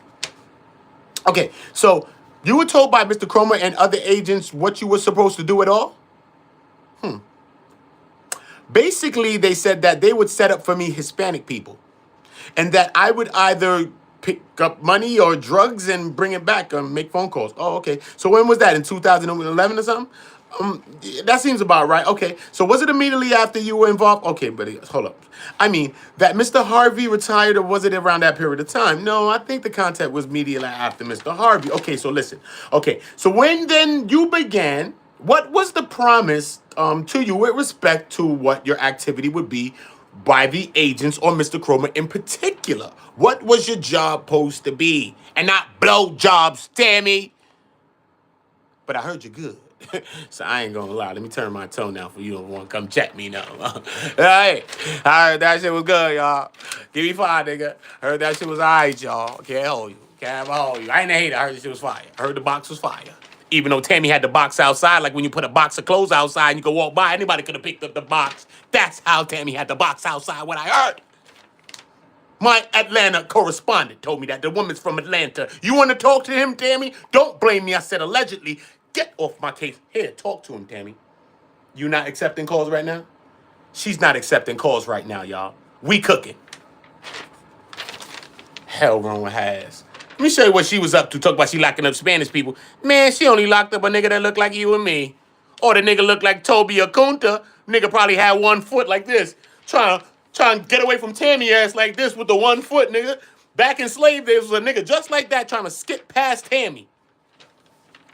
Okay, so you were told by Mr. Cromer and other agents what you were supposed to do at all? Basically, they said that they would set up for me Hispanic people. And that I would either pick up money or drugs and bring it back and make phone calls. Oh, okay. So when was that? In 2011 or something? That seems about right. Okay. So was it immediately after you were involved? Okay, but hold up. I mean, that Mr. Harvey retired, or was it around that period of time? No, I think the contact was immediately after Mr. Harvey. Okay, so listen. Okay, so when then you began, what was the promise to you with respect to what your activity would be by the agents or Mr. Cromer in particular? What was your job supposed to be? And not blow jobs, Tammy. But I heard you good. So I ain't gonna lie. Let me turn my tone now for you don't want to come check me now. Hey, I heard that shit was good, y'all. Give me 5, nigga. Heard that shit was alright, y'all. Can't hold you. Can't hold you. I ain't a hater. I heard the shit was fire. I heard the box was fire. Even though Tammy had the box outside, like when you put a box of clothes outside and you could walk by, anybody could have picked up the box. That's how Tammy had the box outside, what I heard. My Atlanta correspondent told me that. The woman's from Atlanta. You want to talk to him, Tammy? Don't blame me. I said allegedly. Get off my case. Here, talk to him, Tammy. You not accepting calls right now? She's not accepting calls right now, y'all. We cooking. Hell wrong with her ass. Let me show you what she was up to. Talk about she locking up Spanish people. Man, she only locked up a nigga that looked like you and me. Or the nigga look like Toby Akunta. Nigga probably had 1 foot like this. Trying to get away from Tammy ass like this with the 1 foot, nigga. Back in slave days was a nigga just like that trying to skip past Tammy.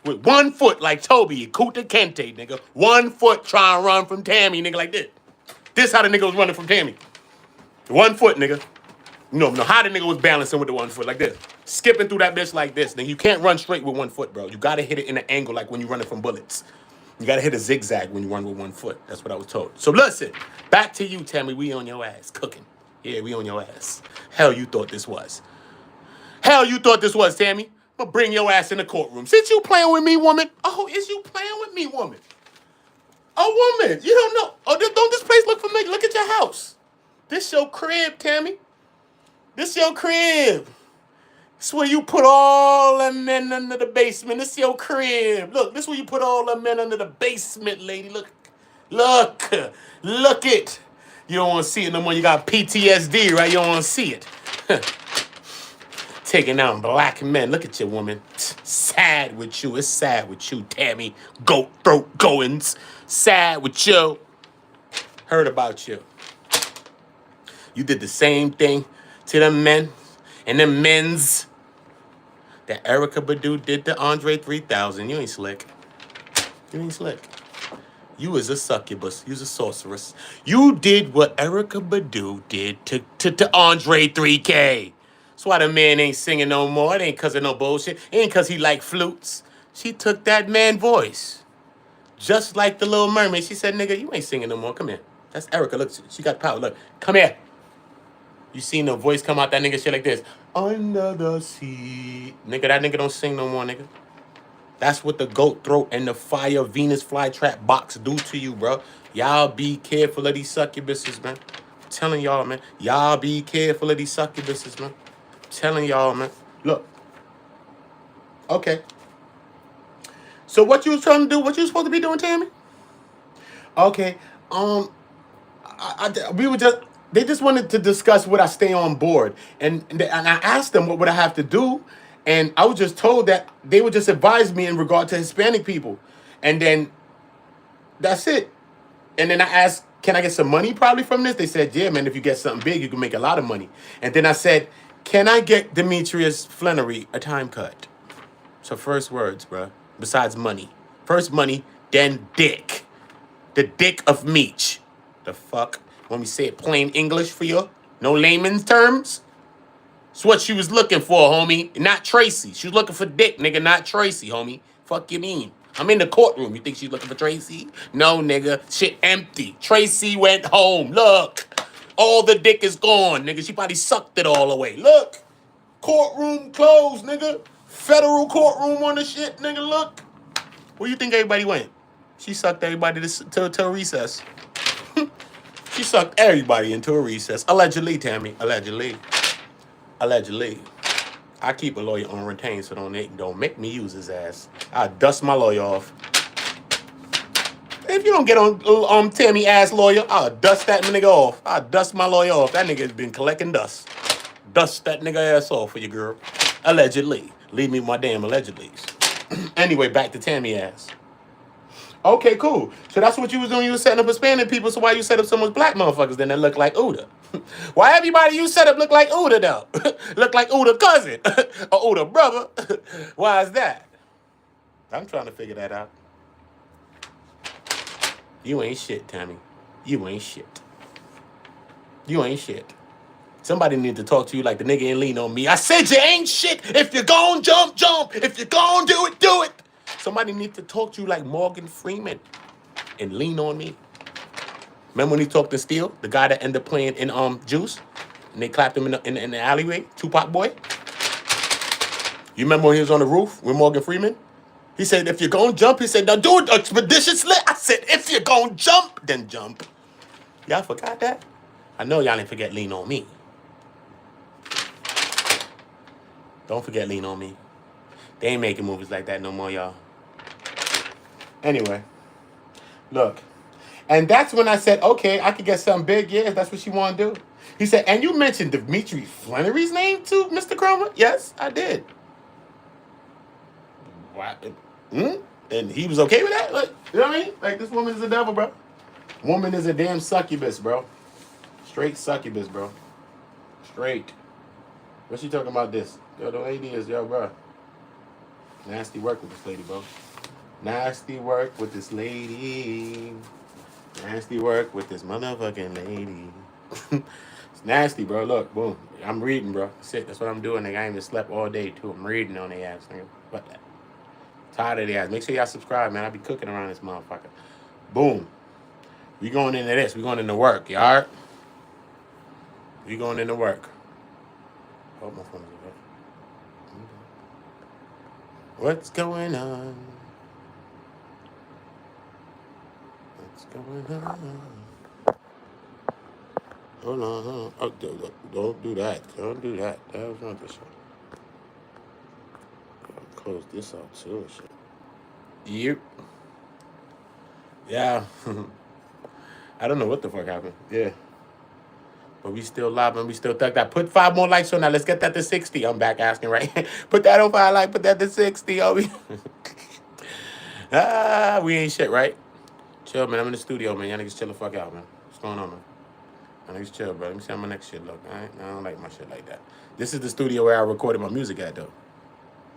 With 1 foot like Toby Akunta Kente, nigga. 1 foot trying to run from Tammy, nigga, like this. This how the nigga was running from Tammy. 1 foot, nigga. You know how the nigga was balancing with the 1 foot like this. Skipping through that bitch like this. Then you can't run straight with 1 foot, bro. You gotta hit it in an angle like when you're running from bullets. You gotta hit a zigzag when you run with 1 foot. That's what I was told. So listen, back to you, Tammy. We on your ass. Cooking. Yeah, we on your ass. Hell you thought this was. Hell you thought this was, Tammy. I'm gonna bring your ass in the courtroom. Since you playing with me, woman. Oh, is you playing with me, woman? Oh, woman. You don't know. Oh, don't this place look familiar? Look at your house. This your crib, Tammy. This your crib. This where you put all the men under the basement. This your crib. Look, this where you put all the men under the basement, lady. Look it. You don't want to see it no more. You got PTSD, right? You don't want to see it. Taking down black men. Look at you, woman. Sad with you. It's sad with you, Tammy. Goat throat Cowins. Sad with you. Heard about you. You did the same thing to the men and the men's that Erykah Badu did to Andre 3000. You ain't slick. You ain't slick. You was a succubus. You was a sorceress. You did what Erykah Badu did to Andre 3K. That's why the man ain't singing no more. It ain't because of no bullshit. It ain't because he like flutes. She took that man voice. Just like the Little Mermaid. She said, nigga, you ain't singing no more. Come here. That's Erykah. Look, she got power. Look, come here. You seen the voice come out that nigga shit like this. Under the sea. Nigga, that nigga don't sing no more, nigga. That's what the goat throat and the fire Venus flytrap box do to you, bro. Y'all be careful of these succubuses, man. I'm telling y'all, man. Y'all be careful of these succubuses, man. I'm telling y'all, man. Look. Okay. So what you was trying to do? What you was supposed to be doing, Tammy? Okay. We were just... They just wanted to discuss would I stay on board. And I asked them what would I have to do. And I was just told that they would just advise me in regard to Hispanic people. And then that's it. And then I asked, can I get some money probably from this? They said, yeah, man, if you get something big, you can make a lot of money. And then I said, can I get Demetrius Flenory a time cut? So first words, bro. Besides money. First money, then dick. The dick of Meech. The fuck? Want me to say it plain English for you? No layman's terms? It's what she was looking for, homie. Not Tracy. She was looking for dick, nigga, not Tracy, homie. Fuck you mean? I'm in the courtroom. You think she's looking for Tracy? No, nigga. Shit empty. Tracy went home. Look. All the dick is gone, nigga. She probably sucked it all away. Look. Courtroom closed, nigga. Federal courtroom on the shit, nigga. Look. Where you think everybody went? She sucked everybody to a recess. She sucked everybody into a recess. Allegedly, Tammy. Allegedly. Allegedly. I keep a lawyer on retain, so don't make me use his ass. I dust my lawyer off. If you don't get on Tammy ass lawyer, I'll dust that nigga off. I'll dust my lawyer off. That nigga's been collecting dust. Dust that nigga ass off for you, girl. Allegedly. Leave me my damn allegedlys. Anyway, back to Tammy ass. Okay, cool. So that's what you was doing. You was setting up Hispanic people. So why you set up someone's black motherfuckers then that look like Uda? Why everybody you set up look like Uda though? Look like Uda cousin or Uda brother? Why is that? I'm trying to figure that out. You ain't shit, Tammy. You ain't shit. You ain't shit. Somebody need to talk to you like the nigga ain't lean on me. I said you ain't shit. If you're gon' jump, jump. If you're gon' do it, do it. Somebody need to talk to you like Morgan Freeman and lean on me. Remember when he talked to Steel, the guy that ended up playing in Juice, and they clapped him in the alleyway, Tupac boy? You remember when he was on the roof with Morgan Freeman? He said, if you're gonna jump, he said, now do it expeditiously. I said, if you're gonna jump, then jump. Y'all forgot that? I know y'all didn't forget lean on me. Don't forget lean on me. They ain't making movies like that no more, y'all. Anyway, look. And that's when I said, okay, I could get something big. Yeah, if that's what she want to do. He said, and you mentioned Demetrius Flenory's name too, Mr. Cromer? Yes, I did. What? And he was okay with that. Like, you know what I mean? Like, this woman is a devil, bro. Woman is a damn succubus, bro. Straight succubus, bro. Straight. What's she talking about this? Yo, the lady is, yo, bro. Nasty work with this lady, bro. Nasty work with this lady. Nasty work with this motherfucking lady. It's nasty, bro. Look, boom. I'm reading, bro. That's it. That's what I'm doing. Nigga, I ain't even slept all day, too. I'm reading on their ass, nigga. What that? Tired of the ass. Make sure y'all subscribe, man. I be cooking around this motherfucker. Boom. We going into this. We going into work, you alright? We going into work. Oh, my phone is off. What's going on? What's going on? Hold on. Oh, don't do that. Don't do that. That was not the shit. Close this out too. Shit. Yep. Yeah. I don't know what the fuck happened. Yeah. But we still live and we still thug that. Put 5 more likes on that. Let's get that to 60. I'm back asking, right? Put that on 5 likes. Put that to 60. Oh, we ain't shit, right? Chill, man. I'm in the studio, man. Y'all niggas chill the fuck out, man. What's going on, man? Y'all niggas chill, bro. Let me see how my next shit look. All right? I don't like my shit like that. This is the studio where I recorded my music at, though.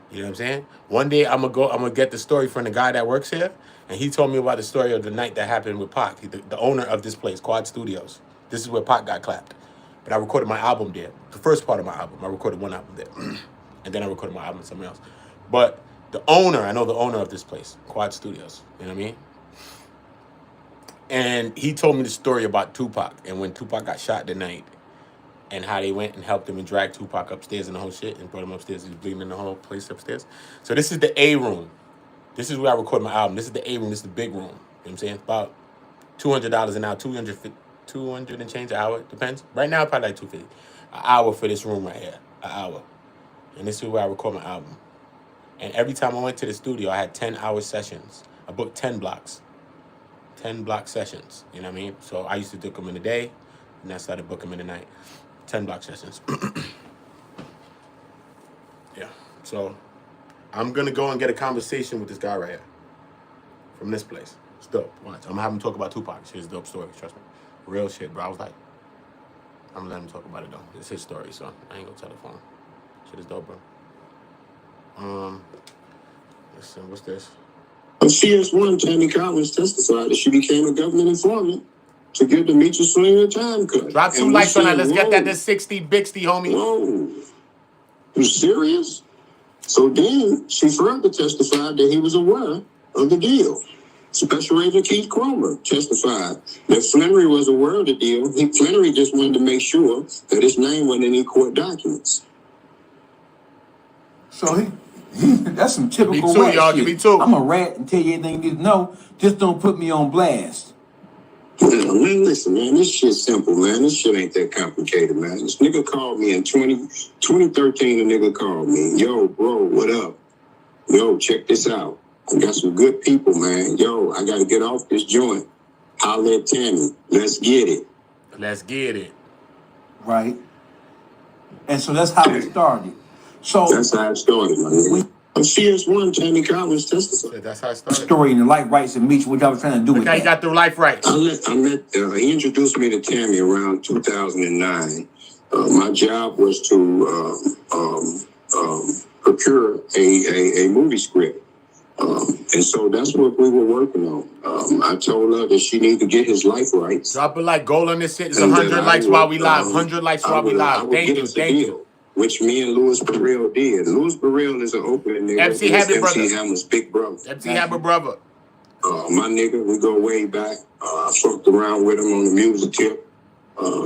You know what I'm saying? One day I'm gonna get the story from the guy that works here, and he told me about the story of the night that happened with Pac, the owner of this place, Quad Studios. This is where Pac got clapped. But I recorded my album there. The first part of my album. I recorded one album there. And then I recorded my album somewhere else. But the owner, I know the owner of this place, Quad Studios. You know what I mean? And he told me the story about Tupac and when Tupac got shot that night and how they went and helped him and dragged Tupac upstairs and the whole shit and brought him upstairs. He was bleeding in the whole place upstairs. So this is the A room. This is where I record my album. This is the A room. This is the big room. You know what I'm saying? About $200 an hour, 200 and change an hour. Depends. Right now, probably like $250. An hour for this room right here. An hour. And this is where I record my album. And every time I went to the studio, I had 10-hour sessions. I booked 10 blocks. 10 block sessions. You know what I mean? So I used to book them in the day, and I started booking them in the night. 10 block sessions. Yeah. So I'm going to go and get a conversation with this guy right here. From this place. It's dope. Watch. I'm going to have him talk about Tupac. It's a dope story. Trust me. Real shit, bro. I was like, I'm going to let him talk about it, though. It's his story, so I ain't going to tell the phone. Shit is dope, bro. Listen, what's this? On CS1, Tammy Cowins testified that she became a government informant to give Demetrius Slinger a time cut. Drop 2 likes on that. Let's get that to 60, Bixty, homie. Whoa. You serious? So then she further testified that he was aware of the deal. Special Agent Keith Cromer testified that Flenory was aware of the deal. Flenory just wanted to make sure that his name wasn't in any court documents. So that's some typical Me too, rat y'all. shit. Give me 2. I'm a rat and tell you everything you need to know. Just don't put me on blast. Man, listen, man, this shit's simple, man. This shit ain't that complicated, man. This nigga called me in 2013, a nigga called me. Yo, bro, what up? Yo, check this out. I got some good people, man. Yo, I got to get off this joint. Holla at Tammy. Let's get it. Let's get it. Right. And so that's how it started. So that's how it started, my nigga. On CS1, Tammy Cowins testified. That's how it started. Story in the life rights and Meech, what I was trying to do with that. He got the life rights. He introduced me to Tammy around 2009. My job was to procure a movie script. And so that's what we were working on. I told her that she needed to get his life rights. Drop a like, goal on this shit. It's 100 likes while we live. 100 likes while we live. Thank you. Which me and Louis Burrell did. Louis Burrell is an opening nigga. MC Hammer's big brother. MC Hammer brother. My nigga, we go way back. I fucked around with him on the music tip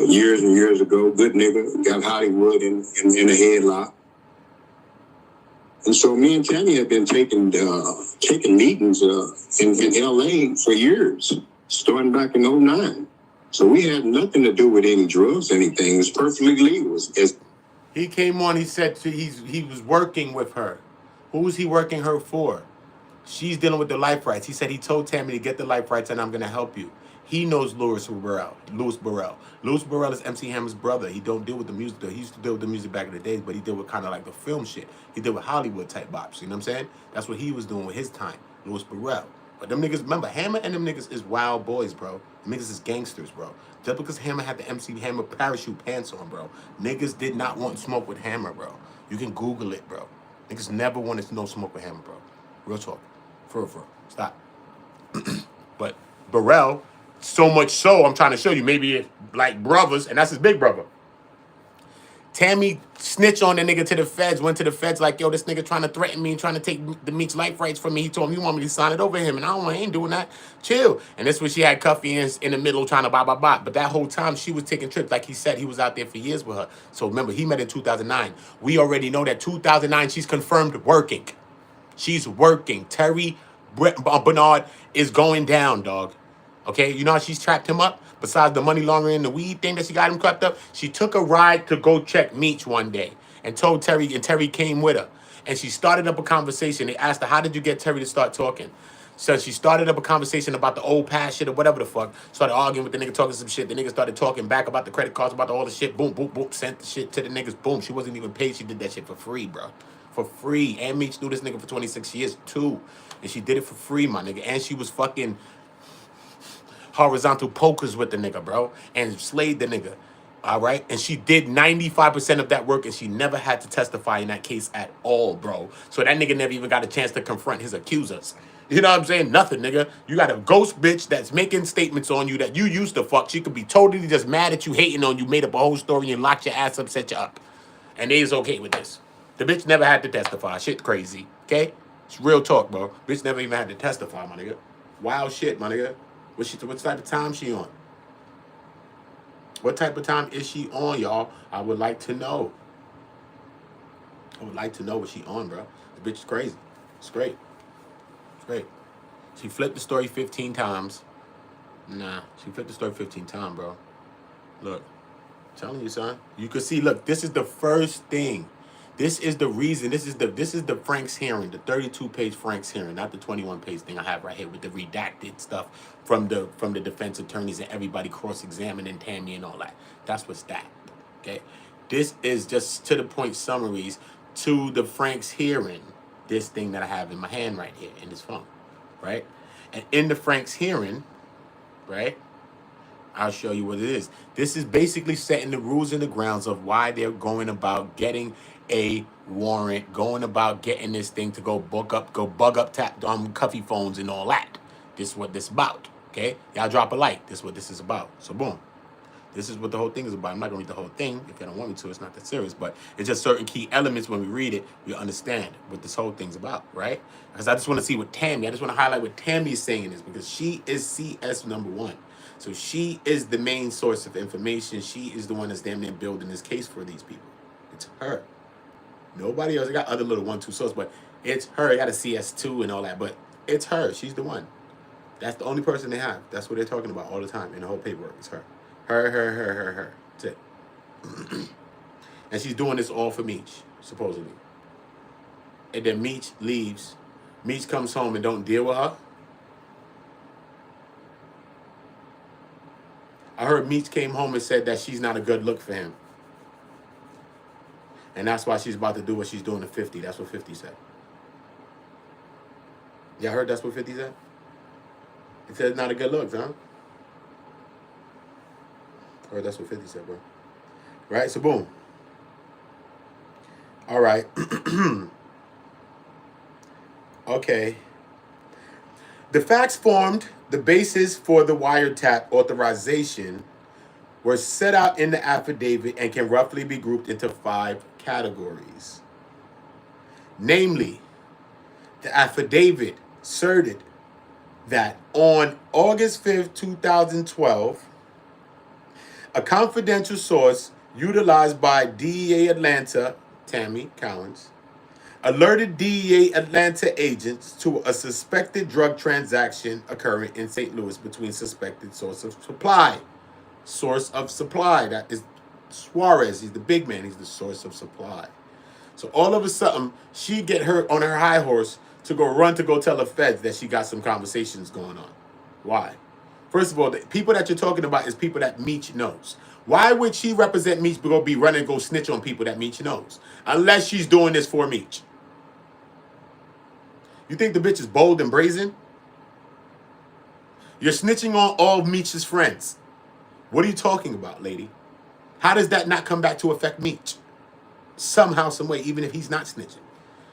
years and years ago. Good nigga. Got Hollywood in a headlock. And so me and Tammy have been taking meetings in L.A. for years, starting back in 2009. So we had nothing to do with any drugs, anything. It was perfectly legal. He came on, he said he was working with her. Who's he working her for? She's dealing with the life rights. He said he told Tammy to get the life rights and I'm going to help you. He knows Louis Burrell. Louis Burrell is MC Hammer's brother. He don't deal with the music. He used to deal with the music back in the days, but he deal with kind of like the film shit. He deal with Hollywood type bops. You know what I'm saying? That's what he was doing with his time. Louis Burrell. But them niggas, remember, Hammer and them niggas is wild boys, bro. Them niggas is gangsters, bro. Just because Hammer had the MC Hammer parachute pants on, bro. Niggas did not want smoke with Hammer, bro. You can Google it, bro. Niggas never wanted to know smoke with Hammer, bro. Real talk. For real. Stop. But Burrell, so much so, I'm trying to show you, maybe it's like brothers, and that's his big brother. Tammy snitched on the nigga to the feds, went to the feds like, yo, this nigga trying to threaten me and trying to take the Meech life rights from me. He told me, you want me to sign it over him, and I ain't doing that. Chill. And this was she had Cuffy in the middle trying to blah. But that whole time, she was taking trips. Like he said, he was out there for years with her. So remember, he met in 2009. We already know that 2009, she's confirmed working. She's working. Terry Bernard is going down, dog. Okay, you know how she's trapped him up? Besides the money laundering and the weed thing that she got him crept up, she took a ride to go check Meech one day and told Terry, and Terry came with her. And she started up a conversation. They asked her, how did you get Terry to start talking? So she started up a conversation about the old past shit or whatever the fuck. Started arguing with the nigga, talking some shit. The nigga started talking back about the credit cards, about all the shit. Boom, boom, boom. Sent the shit to the niggas. Boom. She wasn't even paid. She did that shit for free, bro. For free. And Meech knew this nigga for 26 years, too. And she did it for free, my nigga. And she was fucking horizontal pokers with the nigga, bro, and slayed the nigga. All right, and she did 95% of that work, and she never had to testify in that case at all, bro. So that nigga never even got a chance to confront his accusers. You know what I'm saying? Nothing, nigga. You got a ghost bitch that's making statements on you that you used to fuck. She could be totally just mad at you, hating on you, made up a whole story and locked your ass up, set you up, and they is okay with this. The bitch never had to testify. Shit crazy, okay? It's real talk, bro. Bitch never even had to testify, my nigga. Wild shit, my nigga. What type of time she on? What type of time is she on, y'all? I would like to know. I would like to know what she on, bro. The bitch is crazy. It's great. It's great. She flipped the story 15 times. Nah, she flipped the story 15 times, bro. Look, I'm telling you, son. You can see, look, this is the first thing. This is the reason. This is the Frank's hearing, the 32-page Frank's hearing, not the 21-page thing I have right here with the redacted stuff from the defense attorneys and everybody cross-examining Tammy and all that. That's what's that. Okay, this is just to the point summaries to the Frank's hearing. This thing that I have in my hand right here in this phone, right? And in the Frank's hearing, right? I'll show you what it is. This is basically setting the rules and the grounds of why they're going about getting a warrant, going about getting this thing to go bug up Cuffy phones and all that. This is what this is about, okay? Y'all drop a like. This is what this is about. So boom. This is what the whole thing is about. I'm not going to read the whole thing. If you don't want me to, it's not that serious. But it's just certain key elements when we read it, we understand what this whole thing's about, right? Because I just want to see what Tammy, I just want to highlight what Tammy is saying in this, because she is CS #1. So she is the main source of information. She is the one that's damn near building this case for these people. It's her. Nobody else. I got other little 1-2 sources, but it's her. I got a CS2 and all that, but it's her. She's the one. That's the only person they have. That's what they're talking about all the time in the whole paperwork. It's her. Her. That's it. And she's doing this all for Meech, supposedly. And then Meech leaves. Meech comes home and don't deal with her. I heard Meech came home and said that she's not a good look for him. And that's why she's about to do what she's doing to 50. That's what 50 said. Y'all heard that's what 50 said? It said not a good look, huh? I heard that's what 50 said, bro. Right? So boom. All right. Okay. The facts formed the basis for the wiretap authorization were set out in the affidavit and can roughly be grouped into 5 categories. Namely, the affidavit asserted that on August 5th, 2012, a confidential source utilized by DEA Atlanta, Tammy Cowins, alerted DEA Atlanta agents to a suspected drug transaction occurring in St. Louis between suspected source of supply. Source of supply, that is Suarez. He's the big man. He's the source of supply. So all of a sudden, she get her on her high horse to go tell the feds that she got some conversations going on. Why? First of all, the people that you're talking about is people that Meech knows. Why would she represent Meech to be running and go snitch on people that Meech knows? Unless she's doing this for Meech. You think the bitch is bold and brazen? You're snitching on all Meech's friends. What are you talking about, lady? How does that not come back to affect Meech? Somehow, some way, even if he's not snitching.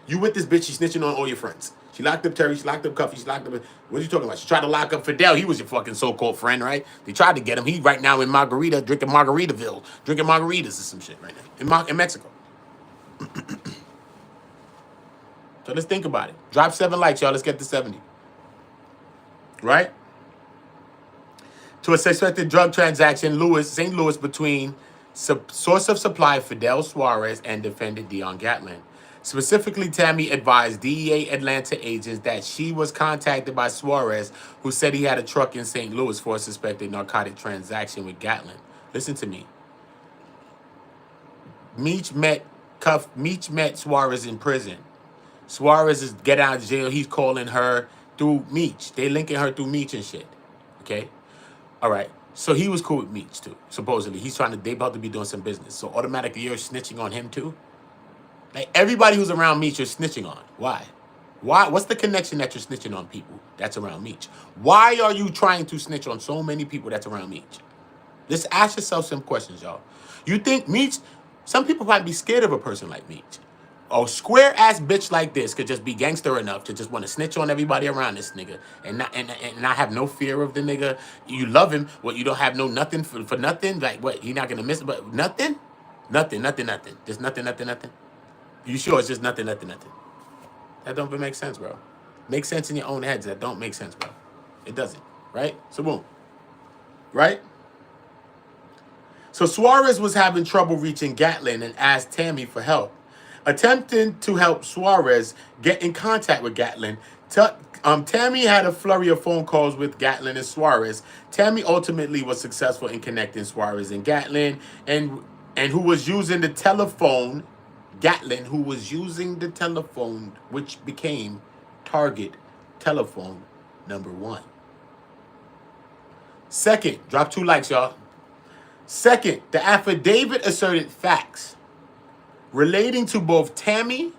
You with this bitch, she's snitching on all your friends. She locked up Terry, she locked up Cuffy, she locked up... What are you talking about? She tried to lock up Fidel. He was your fucking so-called friend, right? They tried to get him. He right now in Margarita, drinking Margaritaville, drinking margaritas or some shit right now in Mexico. So let's think about it. Drop 7 likes, y'all. Let's get to 70. Right? To a suspected drug transaction, St. Louis, between source of supply Fidel Suarez and defendant Dion Gatling. Specifically, Tammy advised DEA Atlanta agents that she was contacted by Suarez, who said he had a truck in St. Louis for a suspected narcotic transaction with Gatling. Listen to me. Meech met Suarez in prison. Suarez is get out of jail. He's calling her through Meech. They linking her through Meech and shit. Okay? All right. So he was cool with Meech too, supposedly. They about to be doing some business. So automatically you're snitching on him too? Like everybody who's around Meech you're snitching on. Why? Why? What's the connection that you're snitching on people that's around Meech? Why are you trying to snitch on so many people that's around Meech? Let's ask yourself some questions, y'all. You think Meech, some people might be scared of a person like Meech. A square-ass bitch like this could just be gangster enough to just want to snitch on everybody around this nigga and not have no fear of the nigga. You love him. What, you don't have no nothing for nothing? Like, what, you're not going to miss it? But nothing? Nothing. Just nothing. You sure it's just nothing? That don't make sense, bro. Makes sense in your own heads. That don't make sense, bro. It doesn't, right? So boom, right? So Suarez was having trouble reaching Gatling and asked Tammy for help. Attempting to help Suarez get in contact with Gatling, Tammy had a flurry of phone calls with Gatling and Suarez. Tammy ultimately was successful in connecting Suarez and Gatling, and who was using the telephone, Gatling, who was using the telephone, which became target telephone number 1. Second, drop 2 likes, y'all. Second, the affidavit asserted facts relating to both Tammy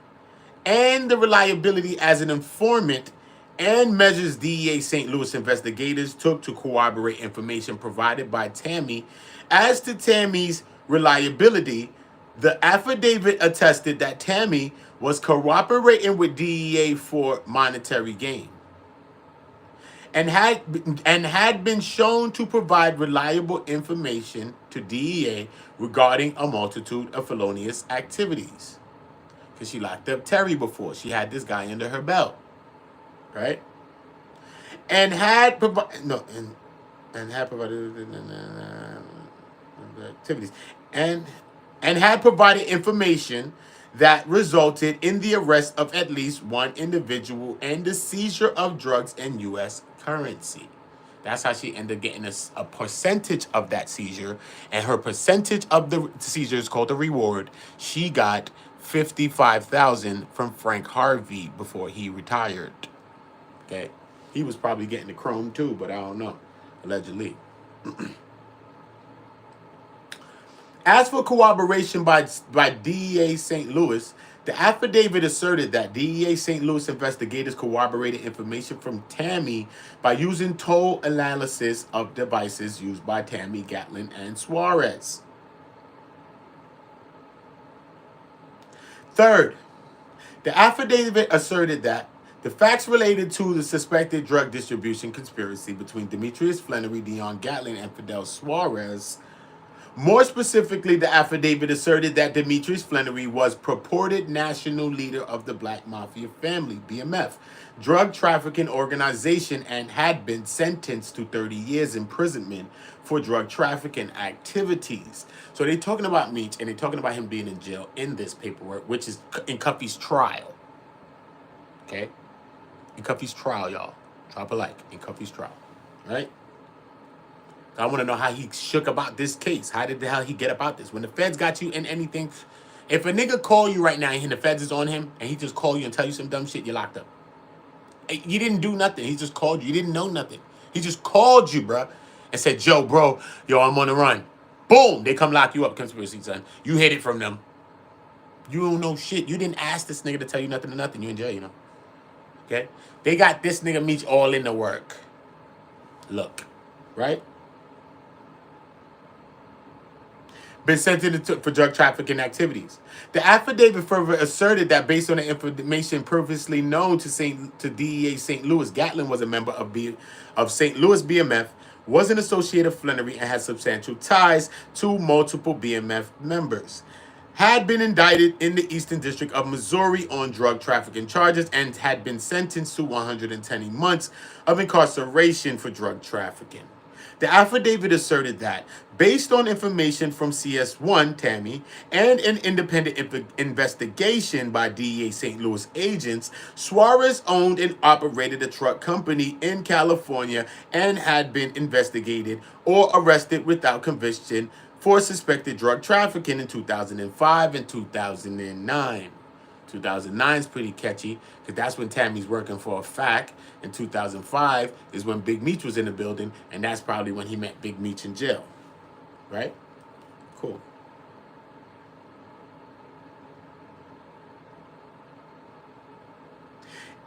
and the reliability as an informant and measures DEA St. Louis investigators took to corroborate information provided by Tammy. As to Tammy's reliability, the affidavit attested that Tammy was cooperating with DEA for monetary gain and had been shown to provide reliable information to DEA regarding a multitude of felonious activities. Because she locked up Terry before. She had this guy under her belt. Right? And had provided activities. And had provided information that resulted in the arrest of at least one individual and the seizure of drugs and U.S. currency. That's how she ended up getting a percentage of that seizure. And her percentage of the seizure is called the reward. She got $55,000 from Frank Harvey before he retired. Okay? He was probably getting the chrome too, but I don't know. Allegedly. As for corroboration by DEA St. Louis, the affidavit asserted that DEA St. Louis investigators corroborated information from Tammy by using toll analysis of devices used by Tammy, Gatling, and Suarez. Third, the affidavit asserted that the facts related to the suspected drug distribution conspiracy between Demetrius, Flenory, Dion Gatling, and Fidel Suarez. More specifically, the affidavit asserted that Demetrius Flenory was purported national leader of the Black Mafia Family, BMF, drug trafficking organization, and had been sentenced to 30 years imprisonment for drug trafficking activities. So they're talking about Meech, and they're talking about him being in jail in this paperwork, which is in Cuffy's trial. Okay? In Cuffy's trial, y'all. Drop a like. In Cuffy's trial. Right? I want to know how he shook about this case. How did the hell he get about this? When the feds got you in anything, if a nigga call you right now and the feds is on him and he just call you and tell you some dumb shit, you're locked up. You didn't do nothing. He just called you. You didn't know nothing. He just called you, bro, and said, "Joe, bro, yo, I'm on the run." Boom, they come lock you up. Conspiracy, son. You hid it from them. You don't know shit. You didn't ask this nigga to tell you nothing to nothing. You in jail, you know. Okay? They got this nigga Meech all in the work. Look, right? Been sentenced for drug trafficking activities. The affidavit further asserted that based on the information previously known to DEA St. Louis, Gatling was a member of St. Louis BMF, was an associate of Flenory, and had substantial ties to multiple BMF members. Had been indicted in the Eastern District of Missouri on drug trafficking charges and had been sentenced to 110 months of incarceration for drug trafficking. The affidavit asserted that, based on information from CS1, Tammy, and an independent investigation by DEA St. Louis agents, Suarez owned and operated a truck company in California and had been investigated or arrested without conviction for suspected drug trafficking in 2005 and 2009. 2009 is pretty catchy because that's when Tammy's working for a fact. In 2005 is when Big Meech was in the building, and that's probably when he met Big Meech in jail. Right? Cool.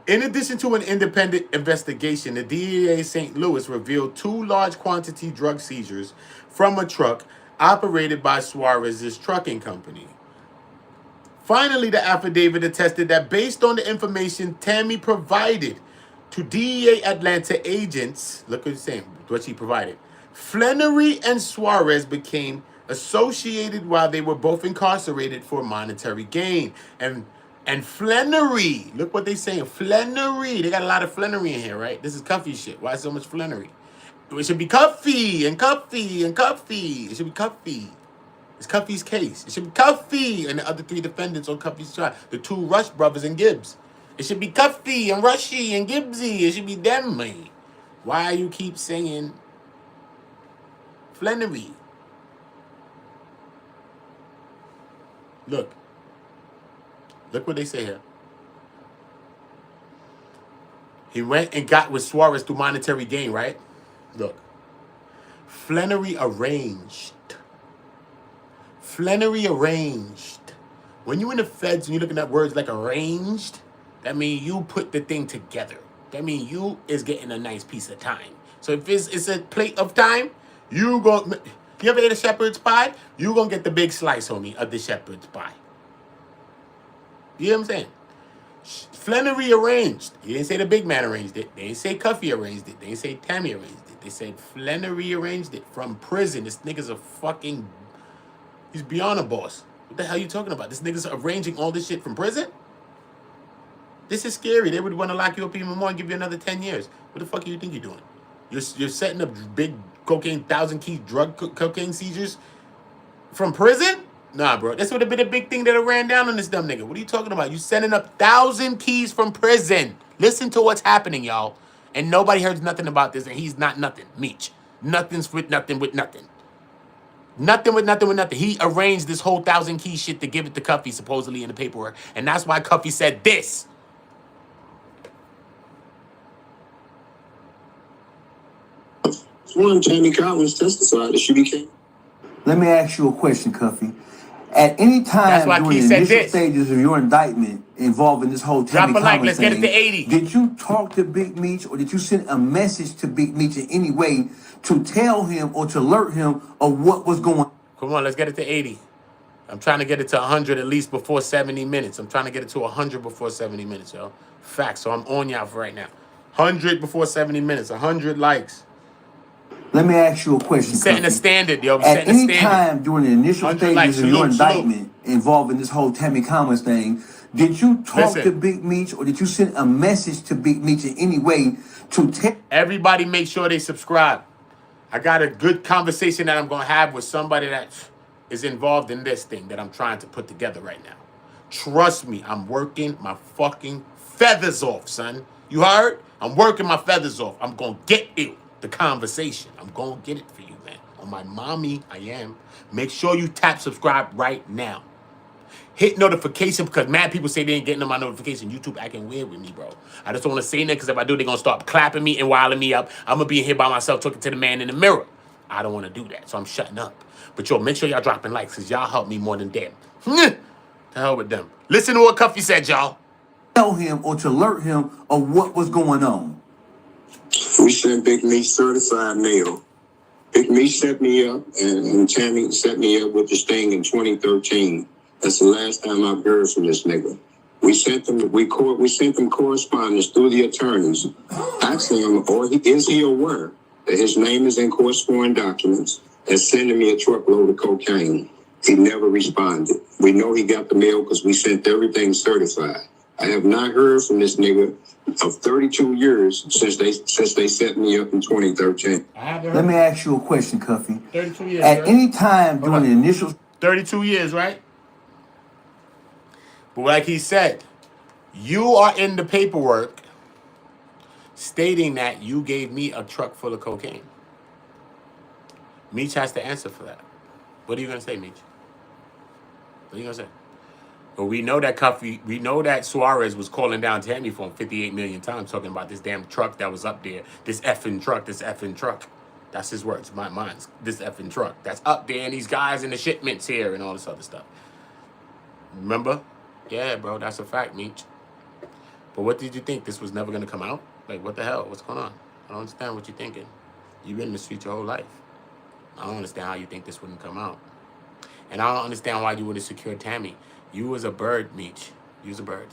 In addition to an independent investigation, the DEA St. Louis revealed 2 large quantity drug seizures from a truck operated by Suarez's trucking company. Finally, the affidavit attested that based on the information Tammy provided to DEA Atlanta agents, look what he's saying, what she provided, Flenory and Suarez became associated while they were both incarcerated for monetary gain. And Flenory, look what they're saying, Flenory, they got a lot of Flenory in here, right? This is Cuffy shit. Why so much Flenory? It should be Cuffy and Cuffy and Cuffy. It should be Cuffy. It's Cuffy's case. It should be Cuffy and the other 3 defendants on Cuffy's trial. The 2 Rush brothers and Gibbs. It should be Cuffy and Rushy and Gibbsy. It should be them, man. Why you keep saying Flenory? Look. Look what they say here. He went and got with Suarez through monetary gain, right? Look. Flenory arranged. Flenory arranged. When you in the feds and you're looking at words like arranged, that means you put the thing together. That means you is getting a nice piece of time. So if it's a plate of time, you ever ate a shepherd's pie? You gonna get the big slice, homie, of the shepherd's pie. You know what I'm saying? Flenory arranged. He didn't say the big man arranged it. They didn't say Cuffy arranged it. They didn't say Tammy arranged it. They said Flenory arranged it from prison. This nigga's a fucking... He's beyond a boss. What the hell are you talking about? This nigga's arranging all this shit from prison? This is scary. They would want to lock you up even more and give you another 10 years. What the fuck do you think you're doing? You're setting up big cocaine, 1,000 key drug cocaine seizures from prison? Nah, bro. This would have been a big thing that ran down on this dumb nigga. What are you talking about? You sending up 1,000 keys from prison. Listen to what's happening, y'all. And nobody heard nothing about this, and he's not nothing. Meech. Nothing's with nothing with nothing. Nothing with nothing with nothing. He arranged this whole 1,000 key shit to give it to Cuffy, supposedly in the paperwork. And that's why Cuffy said this. One, Tammy Cowins testified that she became. Let me ask you a question, Cuffy. At any time during the initial stages of your indictment involving this whole Tammy Cowins thing, get it to 80. Did you talk to Big Meech or did you send a message to Big Meech in any way to tell him or to alert him of what was going on? Come on, let's get it to 80. I'm trying to get it to 100 at least before 70 minutes. I'm trying to get it to 100 before 70 minutes, yo. Facts. So I'm on y'all for right now. 100 before 70 minutes. 100 likes. Let me ask you a question. Setting a standard, yo. At any time during the initial stages of your indictment involving this whole Tammy Cowins thing, did you talk to Big Meech or did you send a message to Big Meech in any way to tell... Everybody make sure they subscribe. I got a good conversation that I'm going to have with somebody that is involved in this thing that I'm trying to put together right now. Trust me, I'm working my fucking feathers off, son. You heard? I'm working my feathers off. I'm going to get you the conversation. I'm going to get it for you, man. On my mommy, I am. Make sure you tap subscribe right now. Hit notification because mad people say they ain't getting on my notification. YouTube acting weird with me, bro. I just don't want to say that because if I do, they're going to start clapping me and wilding me up. I'm going to be in here by myself talking to the man in the mirror. I don't want to do that, so I'm shutting up. But, yo, make sure y'all dropping likes because y'all help me more than them. The hell with them. Listen to what Cuffy said, y'all. tell him or to alert him of what was going on? We sent Big Meech certified mail. Big Meech set me up, and Tammy set me up with this thing in 2013. That's the last time I've heard from this nigga. We sent them correspondence through the attorneys, asking him, is he aware that his name is in court sworn documents and sending me a truckload of cocaine? He never responded. We know he got the mail because we sent everything certified. I have not heard from this nigga of 32 years since they set me up in 2013. Let me ask you a question, Cuffy. 32 years. At right? any time during the initial 32 years, right? But like he said, you are in the paperwork stating that you gave me a truck full of cocaine. Meech has to answer for that. What are you gonna say, Meech? What are you gonna say? But we know that Suarez was calling down Tammy phone 58 million times talking about this damn truck that was up there. This effing truck. That's his words, mine's. This effing truck that's up there and these guys in the shipments here and all this other stuff. Remember? Yeah, bro, that's a fact, Meech. But what did you think? This was never gonna come out? Like, what the hell? What's going on? I don't understand what you're thinking. You've been in the street your whole life. I don't understand how you think this wouldn't come out. And I don't understand why you would have secured Tammy. You was a bird, Meech. You's a bird.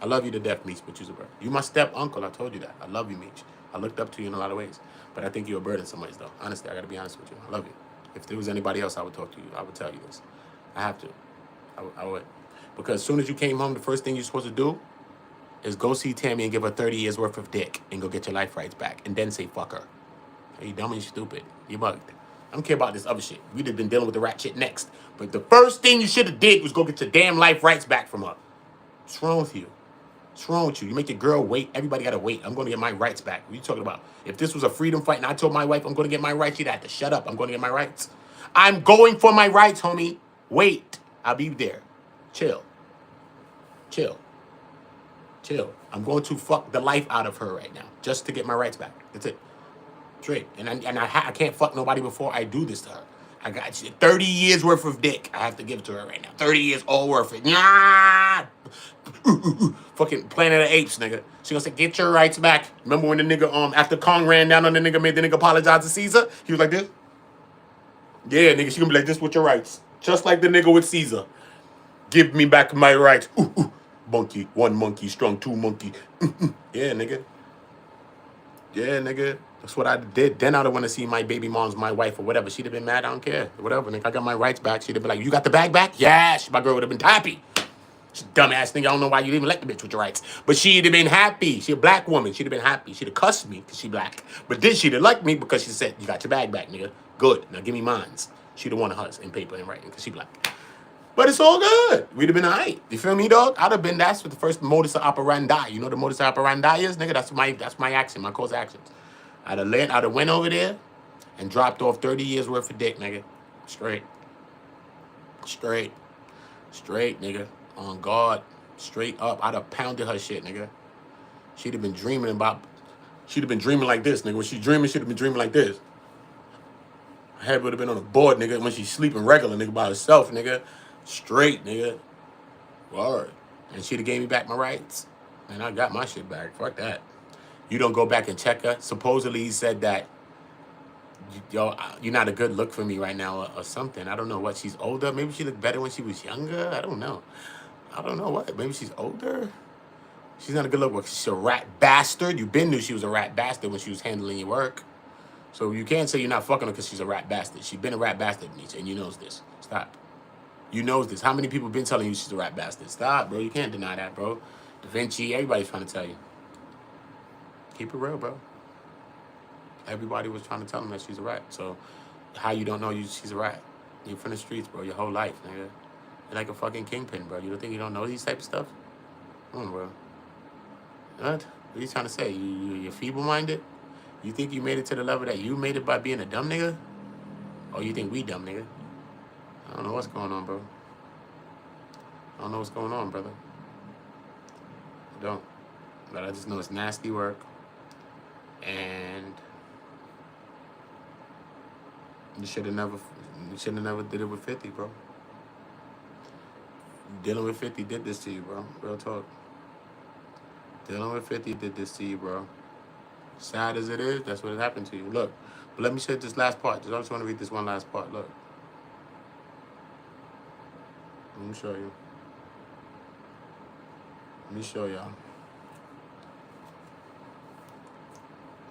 I love you to death, Meech, but you's a bird. You my step uncle. I told you that. I love you, Meech. I looked up to you in a lot of ways. But I think you're a bird in some ways, though. Honestly, I got to be honest with you. I love you. If there was anybody else I would talk to you, I would tell you this. I have to. I would. Because as soon as you came home, the first thing you're supposed to do is go see Tammy and give her 30 years worth of dick and go get your life rights back and then say, fuck her. Are you dumb and stupid? You bugged. I don't care about this other shit. We'd have been dealing with the rat shit next. But the first thing you should have did was go get your damn life rights back from her. What's wrong with you? What's wrong with you? You make your girl wait. Everybody got to wait. I'm going to get my rights back. What are you talking about? If this was a freedom fight and I told my wife I'm going to get my rights, she'd have to shut up. I'm going to get my rights. I'm going for my rights, homie. Wait. I'll be there. Chill. I'm going to fuck the life out of her right now just to get my rights back. That's it. Straight. And I can't fuck nobody before I do this to her. I got 30 years worth of dick. I have to give it to her right now. 30 years all worth it. Nah. Fucking Planet of Apes, nigga. She gonna say, get your rights back. Remember when the nigga, after Kong ran down on the nigga, made the nigga apologize to Caesar? He was like this? Yeah, nigga, she gonna be like this with your rights. Just like the nigga with Caesar. Give me back my rights. Monkey. One monkey strong, two monkey. Yeah, nigga. That's what I did. Then I don't want to see my baby mom's my wife or whatever. She'd have been mad. I don't care. Whatever, nigga. I got my rights back. She'd have been like, you got the bag back? Yes. My girl would have been happy. She's a dumbass nigga. I don't know why you didn't even let the bitch with your rights. But she'd have been happy. She a black woman. She'd have been happy. She'd have cussed me because she black. But then she'd have liked me because she said, you got your bag back, nigga. Good. Now give me mines. She'd have wanted hers in paper and writing because she black. But it's all good. We'd have been all right. You feel me, dog? I'd have been, that's what the first modus operandi. You know what the modus operandi is, nigga? That's my action, my course of actions. I'd have went over there and dropped off 30 years worth of dick, nigga. Straight, nigga. On guard. Straight up. I'd have pounded her shit, nigga. She'd have been dreaming like this, nigga. When she's dreaming, she'd have been dreaming like this. Her head would have been on the board, nigga, when she's sleeping regular, nigga, by herself, nigga. Straight, nigga. Word. And she'd have gave me back my rights. And I got my shit back. Fuck that. You don't go back and check her. Supposedly he said that, yo, you're not a good look for me right now or something. I don't know what. She's older. Maybe she looked better when she was younger. I don't know what. Maybe she's older. She's not a good look. She's a rat bastard. You been knew she was a rat bastard when she was handling your work. So you can't say you're not fucking her because she's a rat bastard. She's been a rat bastard, Meech, and you knows this. Stop. You knows this. How many people been telling you she's a rat bastard? Stop, bro. You can't deny that, bro. Da Vinci, everybody's trying to tell you. Keep it real, bro. Everybody was trying to tell him that she's a rat. So how you don't know she's a rat? You're from the streets, bro, your whole life, nigga. You're like a fucking kingpin, bro. You don't think you don't know these type of stuff? Come on, bro. What? What are you trying to say? You're feeble-minded? You think you made it to the level that you made it by being a dumb nigga? Or you think we dumb, nigga? I don't know what's going on, bro. I don't know what's going on, brother. I don't. But I just know it's nasty work. And you should have never did it with 50, bro. Dealing with 50 did this to you, bro. Real talk. Dealing with 50 did this to you, bro. Sad as it is, that's what happened to you. Look, but let me say this last part. I just want to read this one last part. Look. Let me show you. Let me show y'all.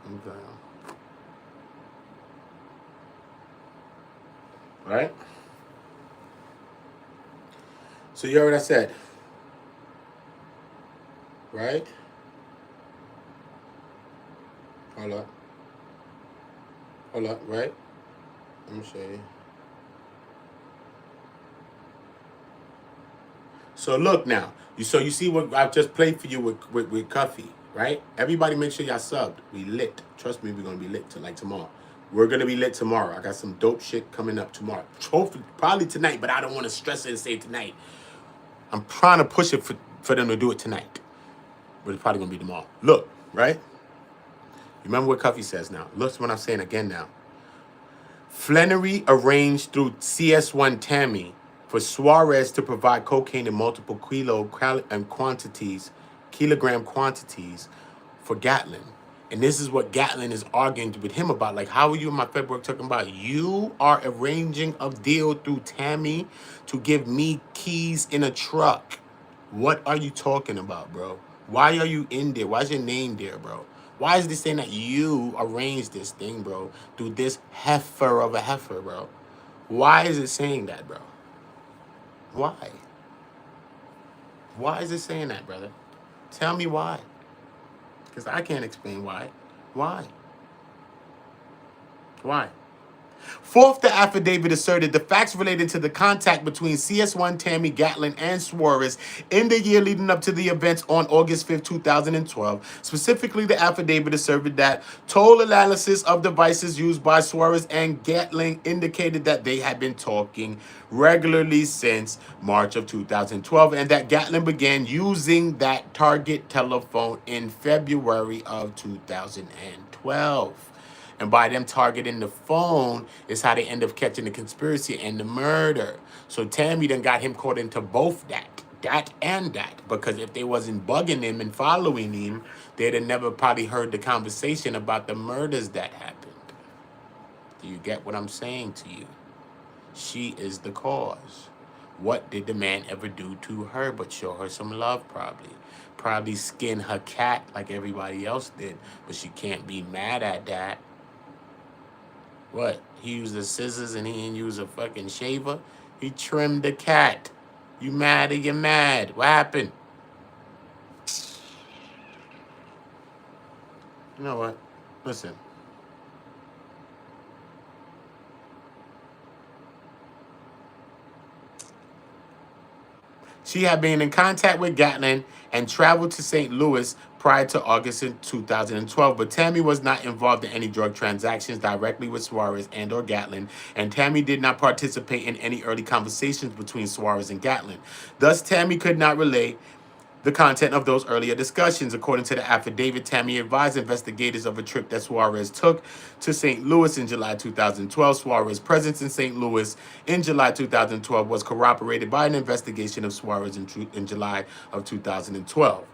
Okay. Right? So you heard what I said. Right? Hold up. Hold up, right? Let me show you. So look now. So you see what I've just played for you with Cuffy, right? Everybody make sure y'all subbed. We lit. Trust me, we're gonna be lit like tomorrow. We're gonna be lit tomorrow. I got some dope shit coming up tomorrow. Hopefully, probably tonight, but I don't want to stress it and say tonight. I'm trying to push it for them to do it tonight. But it's probably gonna be tomorrow. Look, right? Remember what Cuffy says now. Look what I'm saying again now. Flenory arranged through CS1 Tammy for Suarez to provide cocaine in multiple kilogram quantities for Gatling. And this is what Gatling is arguing with him about. Like, how are you in my February talking about? You are arranging a deal through Tammy to give me keys in a truck. What are you talking about, bro? Why are you in there? Why is your name there, bro? Why is this saying that you arranged this thing, bro, through this heifer of a heifer, bro? Why is it saying that, bro? Why? Why is it saying that, brother? Tell me why. Because I can't explain why. Why? Why? Fourth, the affidavit asserted the facts related to the contact between CS1 Tammy Gatling and Suarez in the year leading up to the events on August 5th, 2012. Specifically, the affidavit asserted that toll analysis of devices used by Suarez and Gatling indicated that they had been talking regularly since March of 2012 and that Gatling began using that target telephone in February of 2012. And by them targeting the phone is how they end up catching the conspiracy and the murder. So Tammy done got him caught into both that and that. Because if they wasn't bugging him and following him, they'd have never probably heard the conversation about the murders that happened. Do you get what I'm saying to you? She is the cause. What did the man ever do to her but show her some love probably? Probably skin her cat like everybody else did. But she can't be mad at that. What? He used the scissors and he didn't use a fucking shaver? He trimmed the cat. You mad or you mad? What happened? You know what? Listen. She had been in contact with Gatling and traveled to St. Louis prior to August in 2012, but Tammy was not involved in any drug transactions directly with Suarez and or Gatling, and Tammy did not participate in any early conversations between Suarez and Gatling. Thus, Tammy could not relay the content of those earlier discussions. According to the affidavit, Tammy advised investigators of a trip that Suarez took to St. Louis in July 2012. Suarez's presence in St. Louis in July 2012 was corroborated by an investigation of Suarez in July of 2012.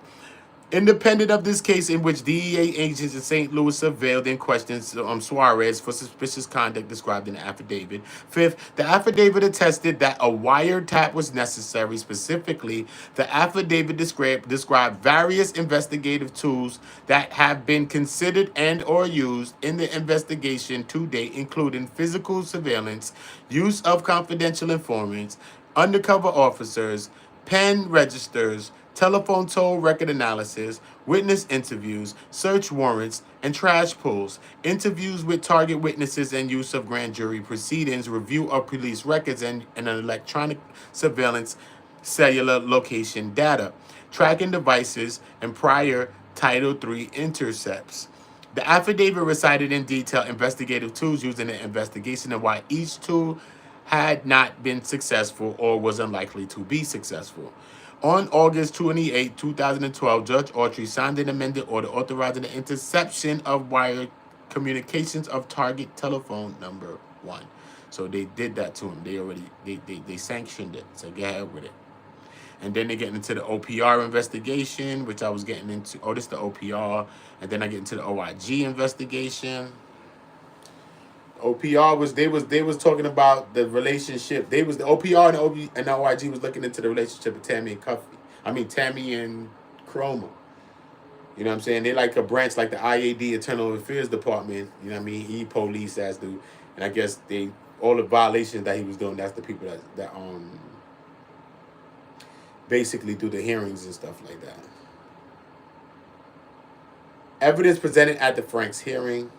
Independent of this case in which DEA agents in St. Louis surveilled and questioned Suarez for suspicious conduct described in the affidavit. Fifth, the affidavit attested that a wiretap was necessary. Specifically, the affidavit described various investigative tools that have been considered and or used in the investigation to date, including physical surveillance, use of confidential informants, undercover officers, pen registers, telephone toll record analysis, witness interviews, search warrants, and trash pulls, interviews with target witnesses and use of grand jury proceedings, review of police records, and an electronic surveillance cellular location data, tracking devices, and prior Title III intercepts. The affidavit recited in detail investigative tools used in the investigation and why each tool had not been successful or was unlikely to be successful. On August 28, 2012, Judge Autry signed an amended order authorizing the interception of wire communications of target telephone number 1. So they did that to him. They sanctioned it. So get ahead with it. And then they get into the OPR investigation, which I was getting into. Oh, this is the OPR. And then I get into the OIG investigation. OPR was they was talking about the relationship. They was the OPR and the OIG was looking into the relationship of Tammy and Cuffy. I mean Tammy and Chroma. You know what I'm saying? They like a branch like the IAD, Internal Affairs Department. You know what I mean? He police as the, and I guess they all the violations that he was doing. That's the people that basically do the hearings and stuff like that. Evidence presented at the Franks hearing.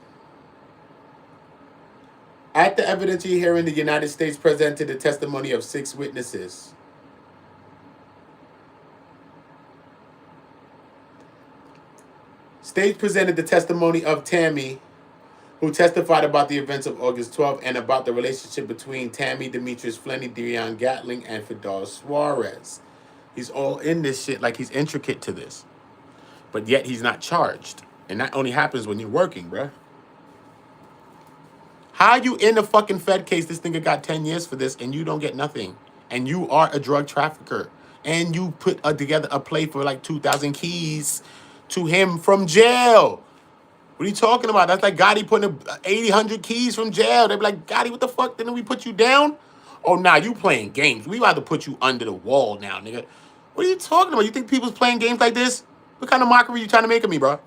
At the evidentiary hearing, the United States presented the testimony of 6 witnesses. State presented the testimony of Tammy, who testified about the events of August 12th and about the relationship between Tammy, Demetrius, Flenory, Dion, Gatling, and Fidel Suarez. He's all in this shit like he's intricate to this. But yet he's not charged. And that only happens when you're working, bruh. How you in a fucking Fed case, this nigga got 10 years for this, and you don't get nothing? And you are a drug trafficker. And you put together a play for like 2,000 keys to him from jail. What are you talking about? That's like Gotti putting 800 keys from jail. They be like, Gotti, what the fuck? Didn't we put you down? Oh, nah, you playing games. We about to put you under the wall now, nigga. What are you talking about? You think people's playing games like this? What kind of mockery are you trying to make of me, bro?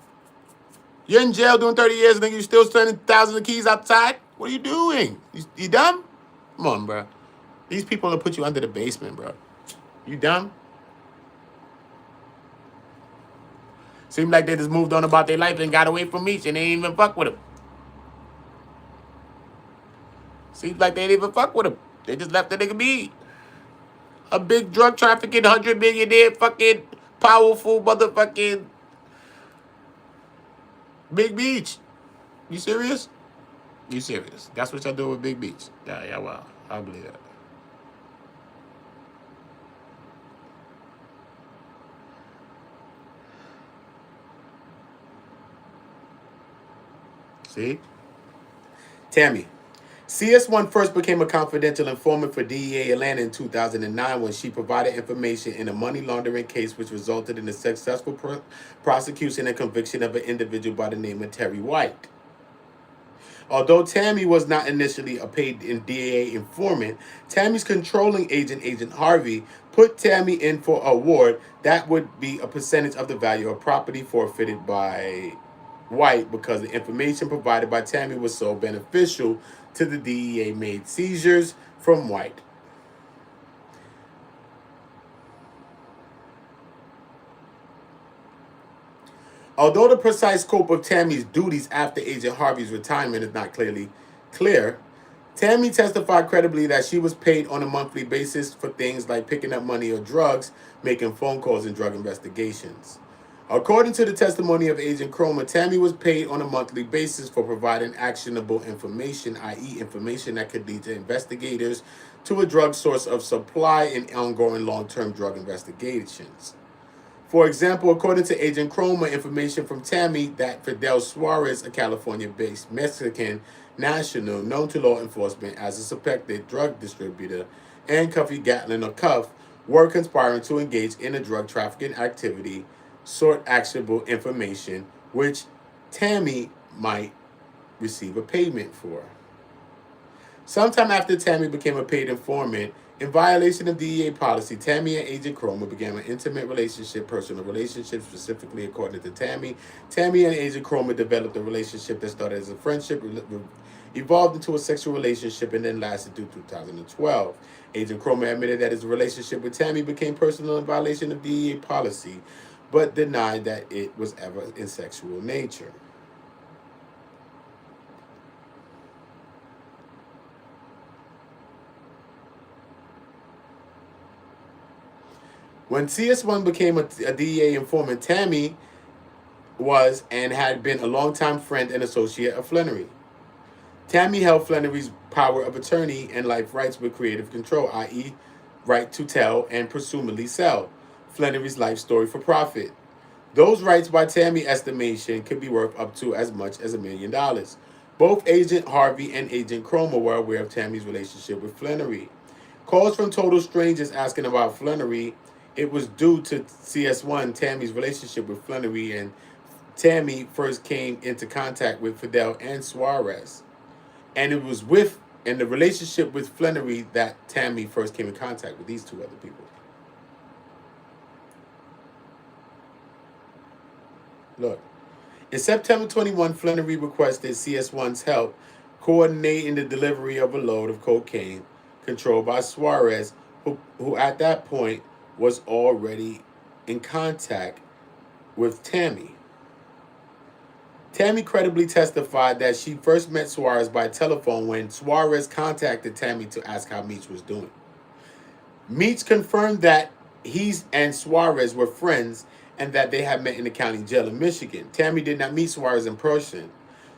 You're in jail doing 30 years and then you still spending thousands of keys outside? What are you doing? You dumb? Come on, bro. These people will put you under the basement, bro. You dumb? Seems like they just moved on about their life and got away from Meech and they didn't even fuck with him. Seems like they didn't even fuck with him. They just left the nigga be. A big drug trafficking, 100 millionaire, fucking powerful motherfucking Big Meech. You serious? You serious? That's what y'all do with Big Meech? Yeah, wow. I believe that. See? Tammy. CS1 first became a confidential informant for DEA Atlanta in 2009 when she provided information in a money laundering case which resulted in the successful prosecution and conviction of an individual by the name of Terry White. Although Tammy was not initially a paid DEA informant, Tammy's controlling agent, Agent Harvey, put Tammy in for a award that would be a percentage of the value of property forfeited by White because the information provided by Tammy was so beneficial to the DEA-made seizures from White. Although the precise scope of Tammy's duties after Agent Harvey's retirement is not clearly clear, Tammy testified credibly that she was paid on a monthly basis for things like picking up money or drugs, making phone calls, and drug investigations. According to the testimony of Agent Chroma, Tammy was paid on a monthly basis for providing actionable information, i.e. information that could lead to investigators to a drug source of supply in ongoing long-term drug investigations. For example, according to Agent Chroma, information from Tammy that Fidel Suarez, a California-based Mexican national known to law enforcement as a suspected drug distributor, and CUFFY Gatling or Cuff were conspiring to engage in a drug trafficking activity, sought actionable information, which Tammy might receive a payment for. Sometime after Tammy became a paid informant, in violation of DEA policy, Tammy and Agent Chroma began an intimate relationship, personal relationship, specifically according to Tammy. Tammy and Agent Chroma developed a relationship that started as a friendship, evolved into a sexual relationship, and then lasted through 2012. Agent Chroma admitted that his relationship with Tammy became personal in violation of DEA policy, but denied that it was ever in sexual nature. When CS1 became a DEA informant, Tammy was and had been a longtime friend and associate of Flenory. Tammy held Flenory's power of attorney and life rights with creative control, i.e. right to tell and presumably sell Flenory's life story for profit. Those rights, by Tammy's estimation, could be worth up to as much as $1 million. Both Agent Harvey and Agent Chroma were aware of Tammy's relationship with Flenory. Calls from total strangers asking about Flenory It was due to CS1, Tammy's relationship with Flenory, and Tammy first came into contact with Fidel and Suarez. And it was in the relationship with Flenory that Tammy first came in contact with these two other people. Look. In September 21, Flenory requested CS1's help coordinating the delivery of a load of cocaine controlled by Suarez, who at that point was already in contact with Tammy. Tammy credibly testified that she first met Suarez by telephone when Suarez contacted Tammy to ask how Meech was doing. Meech confirmed that he and Suarez were friends and that they had met in the county jail in Michigan. Tammy did not meet Suarez in person.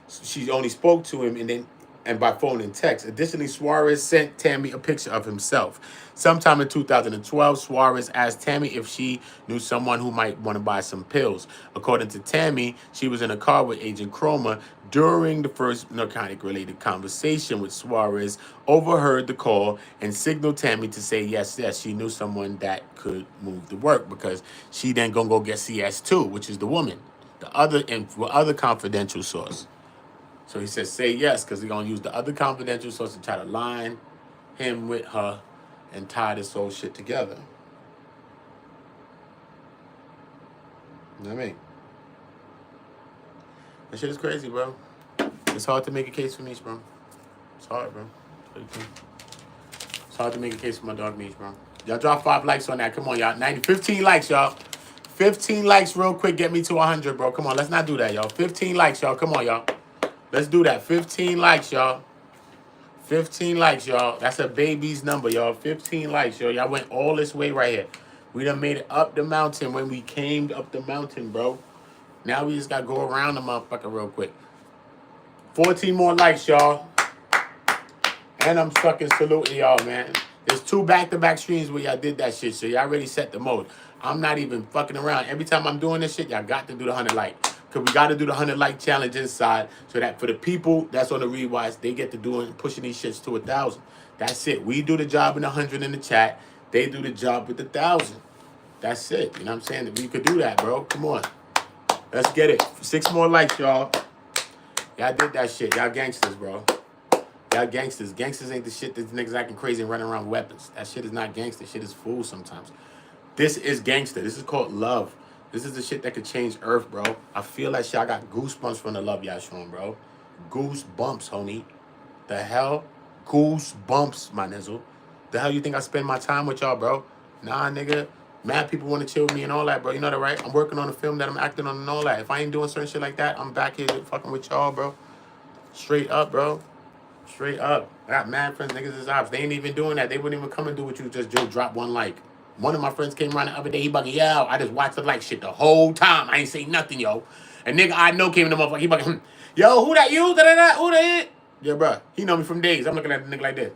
She only spoke to him and by phone and text. Additionally, Suarez sent Tammy a picture of himself. Sometime in 2012, Suarez asked Tammy if she knew someone who might want to buy some pills. According to Tammy, she was in a car with Agent Cromer during the first narcotic-related conversation with Suarez, overheard the call, and signaled Tammy to say yes, she knew someone that could move the work, because she then gonna go get CS2, which is the woman, the other confidential source. So he says, say yes, because they're going to use the other confidential source to try to line him with her and tie this whole shit together. You know what I mean? That shit is crazy, bro. It's hard to make a case for Meech, bro. It's hard, bro. It's hard to make a case for my dog Meech, bro. Y'all drop 5 likes on that. Come on, y'all. 15 likes, y'all. 15 likes real quick. Get me to 100, bro. Come on, let's not do that, y'all. 15 likes, y'all. Come on, y'all. Let's do that. 15 likes, y'all. 15 likes, y'all. That's a baby's number, y'all. 15 likes, y'all. Y'all went all this way right here. We done made it up the mountain when we came up the mountain, bro. Now we just got to go around the motherfucker real quick. 14 more likes, y'all. And I'm fucking saluting y'all, man. There's 2 back-to-back streams where y'all did that shit, so y'all already set the mode. I'm not even fucking around. Every time I'm doing this shit, y'all got to do the 100 like. Because we got to do the 100 like challenge inside so that for the people that's on the rewatch, they get to doing pushing these shits to 1,000. That's it. We do the job in 100 in the chat. They do the job with 1,000. That's it. You know what I'm saying? We could do that, bro. Come on. Let's get it. 6 more likes, y'all. Y'all did that shit. Y'all gangsters, bro. Y'all gangsters. Gangsters ain't the shit that niggas acting crazy and running around with weapons. That shit is not gangster. Shit is fool sometimes. This is gangster. This is called love. This is the shit that could change Earth, bro. I feel that shit. I got goosebumps from the love y'all showing, bro. Goosebumps, homie. The hell? Goosebumps, my nizzle. The hell you think I spend my time with y'all, bro? Nah, nigga. Mad people want to chill with me and all that, bro. You know that, right? I'm working on a film that I'm acting on and all that. If I ain't doing certain shit like that, I'm back here fucking with y'all, bro. Straight up, bro. Straight up. I got mad friends, niggas is ops. They ain't even doing that. They wouldn't even come and do what you just drop 1 like. One of my friends came around the other day. He bugging, yo, I just watched the like shit the whole time. I ain't say nothing, yo. And nigga I know came in the motherfucker. He bugging, yo, who that you? Da-da-da. Who that? Yeah, bro. He know me from days. I'm looking at the nigga like this.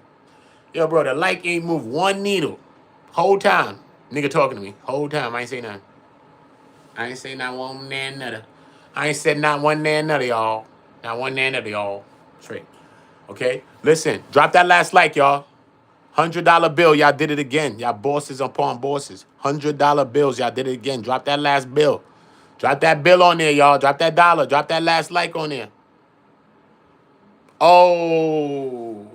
Yo, bro, the like ain't moved 1 needle. Whole time. Nigga talking to me. Whole time. I ain't say nothing. I ain't say not one nan another. I ain't said not one nan another, y'all. Not one nan another, y'all. Straight. Okay? Listen, drop that last like, y'all. $100 bill, y'all did it again. Y'all bosses upon bosses. $100 bills, y'all did it again. Drop that last bill. Drop that bill on there, y'all. Drop that dollar. Drop that last like on there. Oh.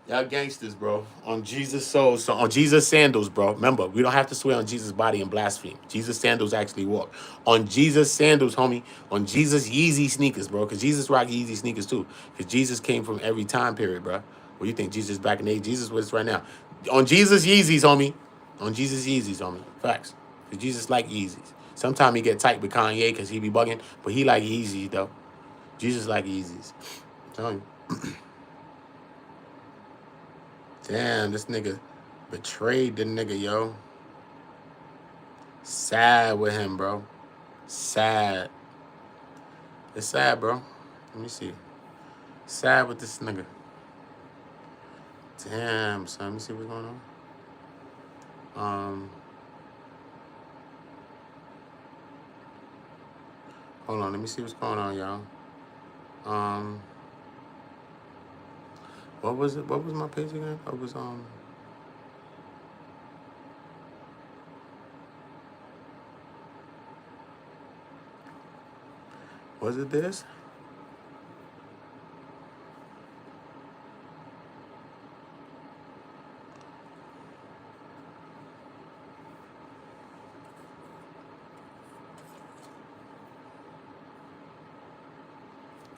Y'all gangsters, bro. On Jesus' soul, so on Jesus' sandals, bro. Remember, we don't have to swear on Jesus' body and blaspheme. Jesus' sandals actually walk. On Jesus' sandals, homie. On Jesus' Yeezy sneakers, bro. Because Jesus rock Yeezy sneakers, too. Because Jesus came from every time period, bro. What do you think? Jesus back in the day? Jesus was right now. On Jesus' Yeezys, homie. On Jesus' Yeezys, homie. Facts. Because Jesus like Yeezys. Sometimes he get tight with Kanye because he be bugging. But he like Yeezys, though. Jesus like Yeezys. I'm telling you. Damn, this nigga betrayed the nigga, yo. Sad with him, bro. Sad. It's sad, bro. Let me see. Sad with this nigga. Damn, son. Let me see what's going on. Hold on. Let me see what's going on, y'all. What was it? What was my page again? It was, Was it this?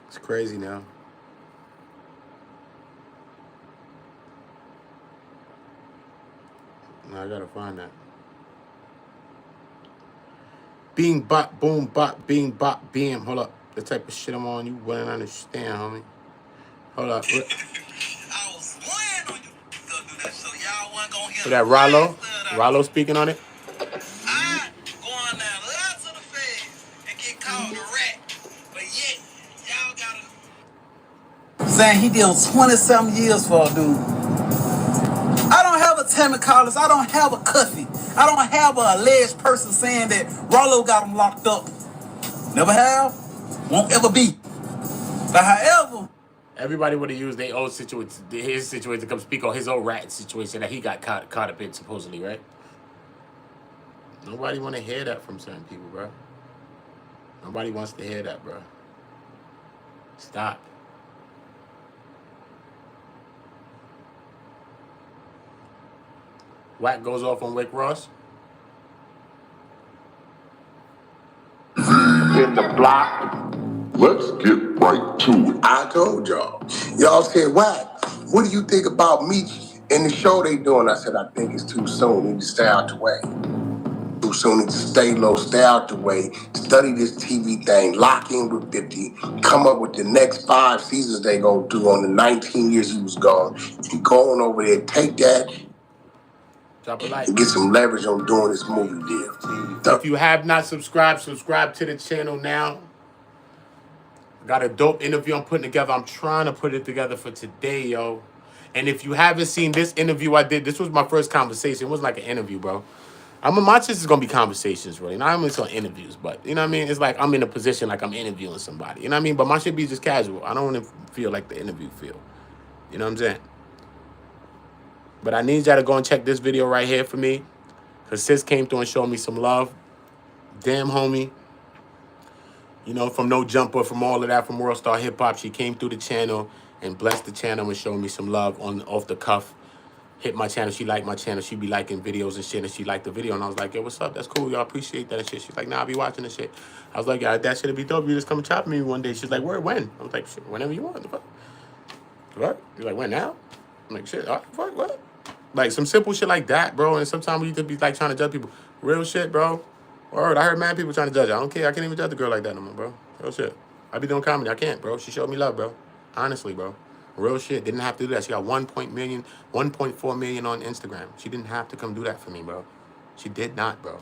It's crazy now. I gotta find that. Bing, bop, boom, bop, bing, bop, bam. Hold up. The type of shit I'm on, you wouldn't understand, homie. Hold up. I was playing on you. So y'all wasn't gonna hear that Rollo? Rollo speaking on it? I go on down lots of the feds and get called a rat. But yet, y'all gotta... Saying he did 20-something years for a dude. I don't have a Tammy Collins. I don't have a Cuffy. I don't have an alleged person saying that Rollo got him locked up. Never have. Won't ever be. But however... Everybody would have used their old situation, his situation to come speak on his old rat situation that he got caught up in, supposedly, right? Nobody want to hear that from certain people, bro. Nobody wants to hear that, bro. Stop. Whack goes off on Rick Ross. In the block. Let's get right to it. I told y'all. Y'all said, Whack, what do you think about Meech and the show they doing? I said, I think it's too soon. Need to stay out the way. Too soon. Need to stay low, stay out the way. Study this TV thing. Lock in with 50. Come up with the next 5 seasons they gonna do on the 19 years he was gone. And go on over there, take that. Drop a like. And get some leverage on doing this movie deal. If you have not subscribed, subscribe to the channel now. Got a dope interview I'm putting together. I'm trying to put it together for today, yo. And if you haven't seen this interview I did, this was my first conversation. It wasn't like an interview, bro. My shit is going to be conversations, really. Not even on interviews, but, you know what I mean? It's like I'm in a position like I'm interviewing somebody. You know what I mean? But my shit be just casual. I don't want to feel like the interview feel. You know what I'm saying? But I need y'all to go and check this video right here for me. Because sis came through and showed me some love. Damn, homie. You know, from No Jumper, from all of that, from World Star Hip Hop. She came through the channel and blessed the channel and showed me some love off the cuff. Hit my channel. She liked my channel. She be liking videos and shit, and she liked the video. And I was like, yo, what's up? That's cool. Y'all appreciate that and shit. She's like, nah, I'll be watching this shit. I was like, yeah, that shit'll be dope. You just come and chop me one day. She's like, where, when? I was like, shit, whenever you want. What? You're like, when, now? I'm like, shit, all right, fuck, what? Like, some simple shit like that, bro. And sometimes we just be, like, trying to judge people. Real shit, bro. Word, I heard mad people trying to judge her. I don't care. I can't even judge the girl like that no more, bro. Real shit. I be doing comedy. I can't, bro. She showed me love, bro. Honestly, bro. Real shit. Didn't have to do that. She got 1.4 million on Instagram. She didn't have to come do that for me, bro. She did not, bro.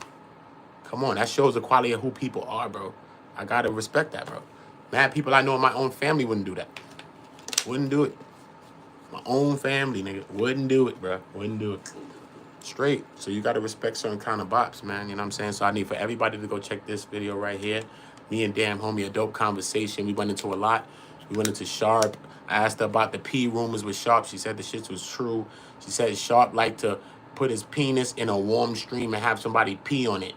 Come on. That shows the quality of who people are, bro. I gotta respect that, bro. Mad people I know in my own family wouldn't do that. Wouldn't do it. My own family, nigga. Wouldn't do it, bro. Wouldn't do it. Straight. So you gotta respect certain kind of bops, man. You know what I'm saying? So I need for everybody to go check this video right here. Me and Damn Homie, a dope conversation. We went into a lot. We went into Sharp. I asked her about the pee rumors with Sharp. She said the shit was true. She said Sharp liked to put his penis in a warm stream and have somebody pee on it.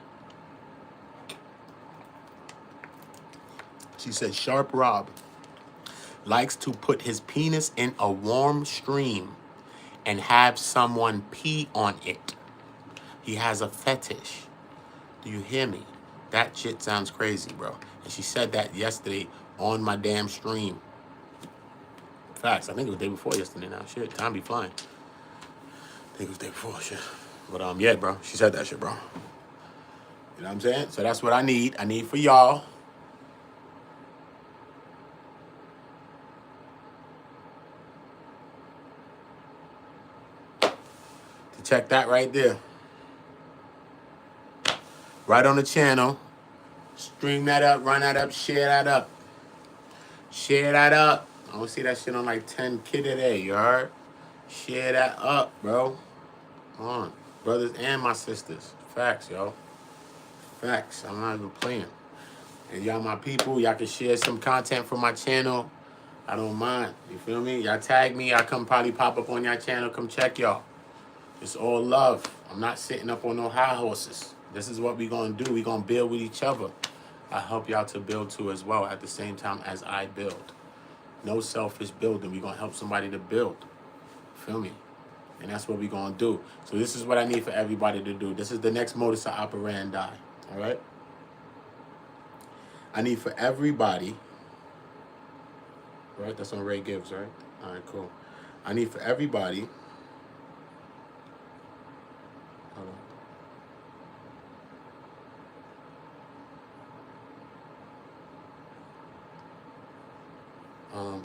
She said Sharp Rob likes to put his penis in a warm stream and have someone pee on it. He has a fetish. Do you hear me? That shit sounds crazy, bro. And she said that yesterday on my damn stream. Facts. I think it was the day before yesterday now. Shit, time be flying. I think it was the day before, shit. But, yeah, bro. She said that shit, bro. You know what I'm saying? So that's what I need. I need for y'all. To check that right there. Right on the channel. Stream that up, run that up, share that up. Share that up. I want to see that shit on like 10K today, you heard? Share that up, bro. Come on. Brothers and my sisters. Facts, yo. Facts. I'm not even playing. And y'all my people, y'all can share some content from my channel. I don't mind. You feel me? Y'all tag me. I come probably pop up on your channel. Come check y'all. It's all love. I'm not sitting up on no high horses. This is what we gonna do. We gonna build with each other. I help y'all to build too as well at the same time as I build. No selfish building. We're going to help somebody to build. Feel me? And that's what we're going to do. So this is what I need for everybody to do. This is the next modus operandi. All right? I need for everybody. Right? That's on Ray Gibbs, right? All right, cool. I need for everybody. Hold on.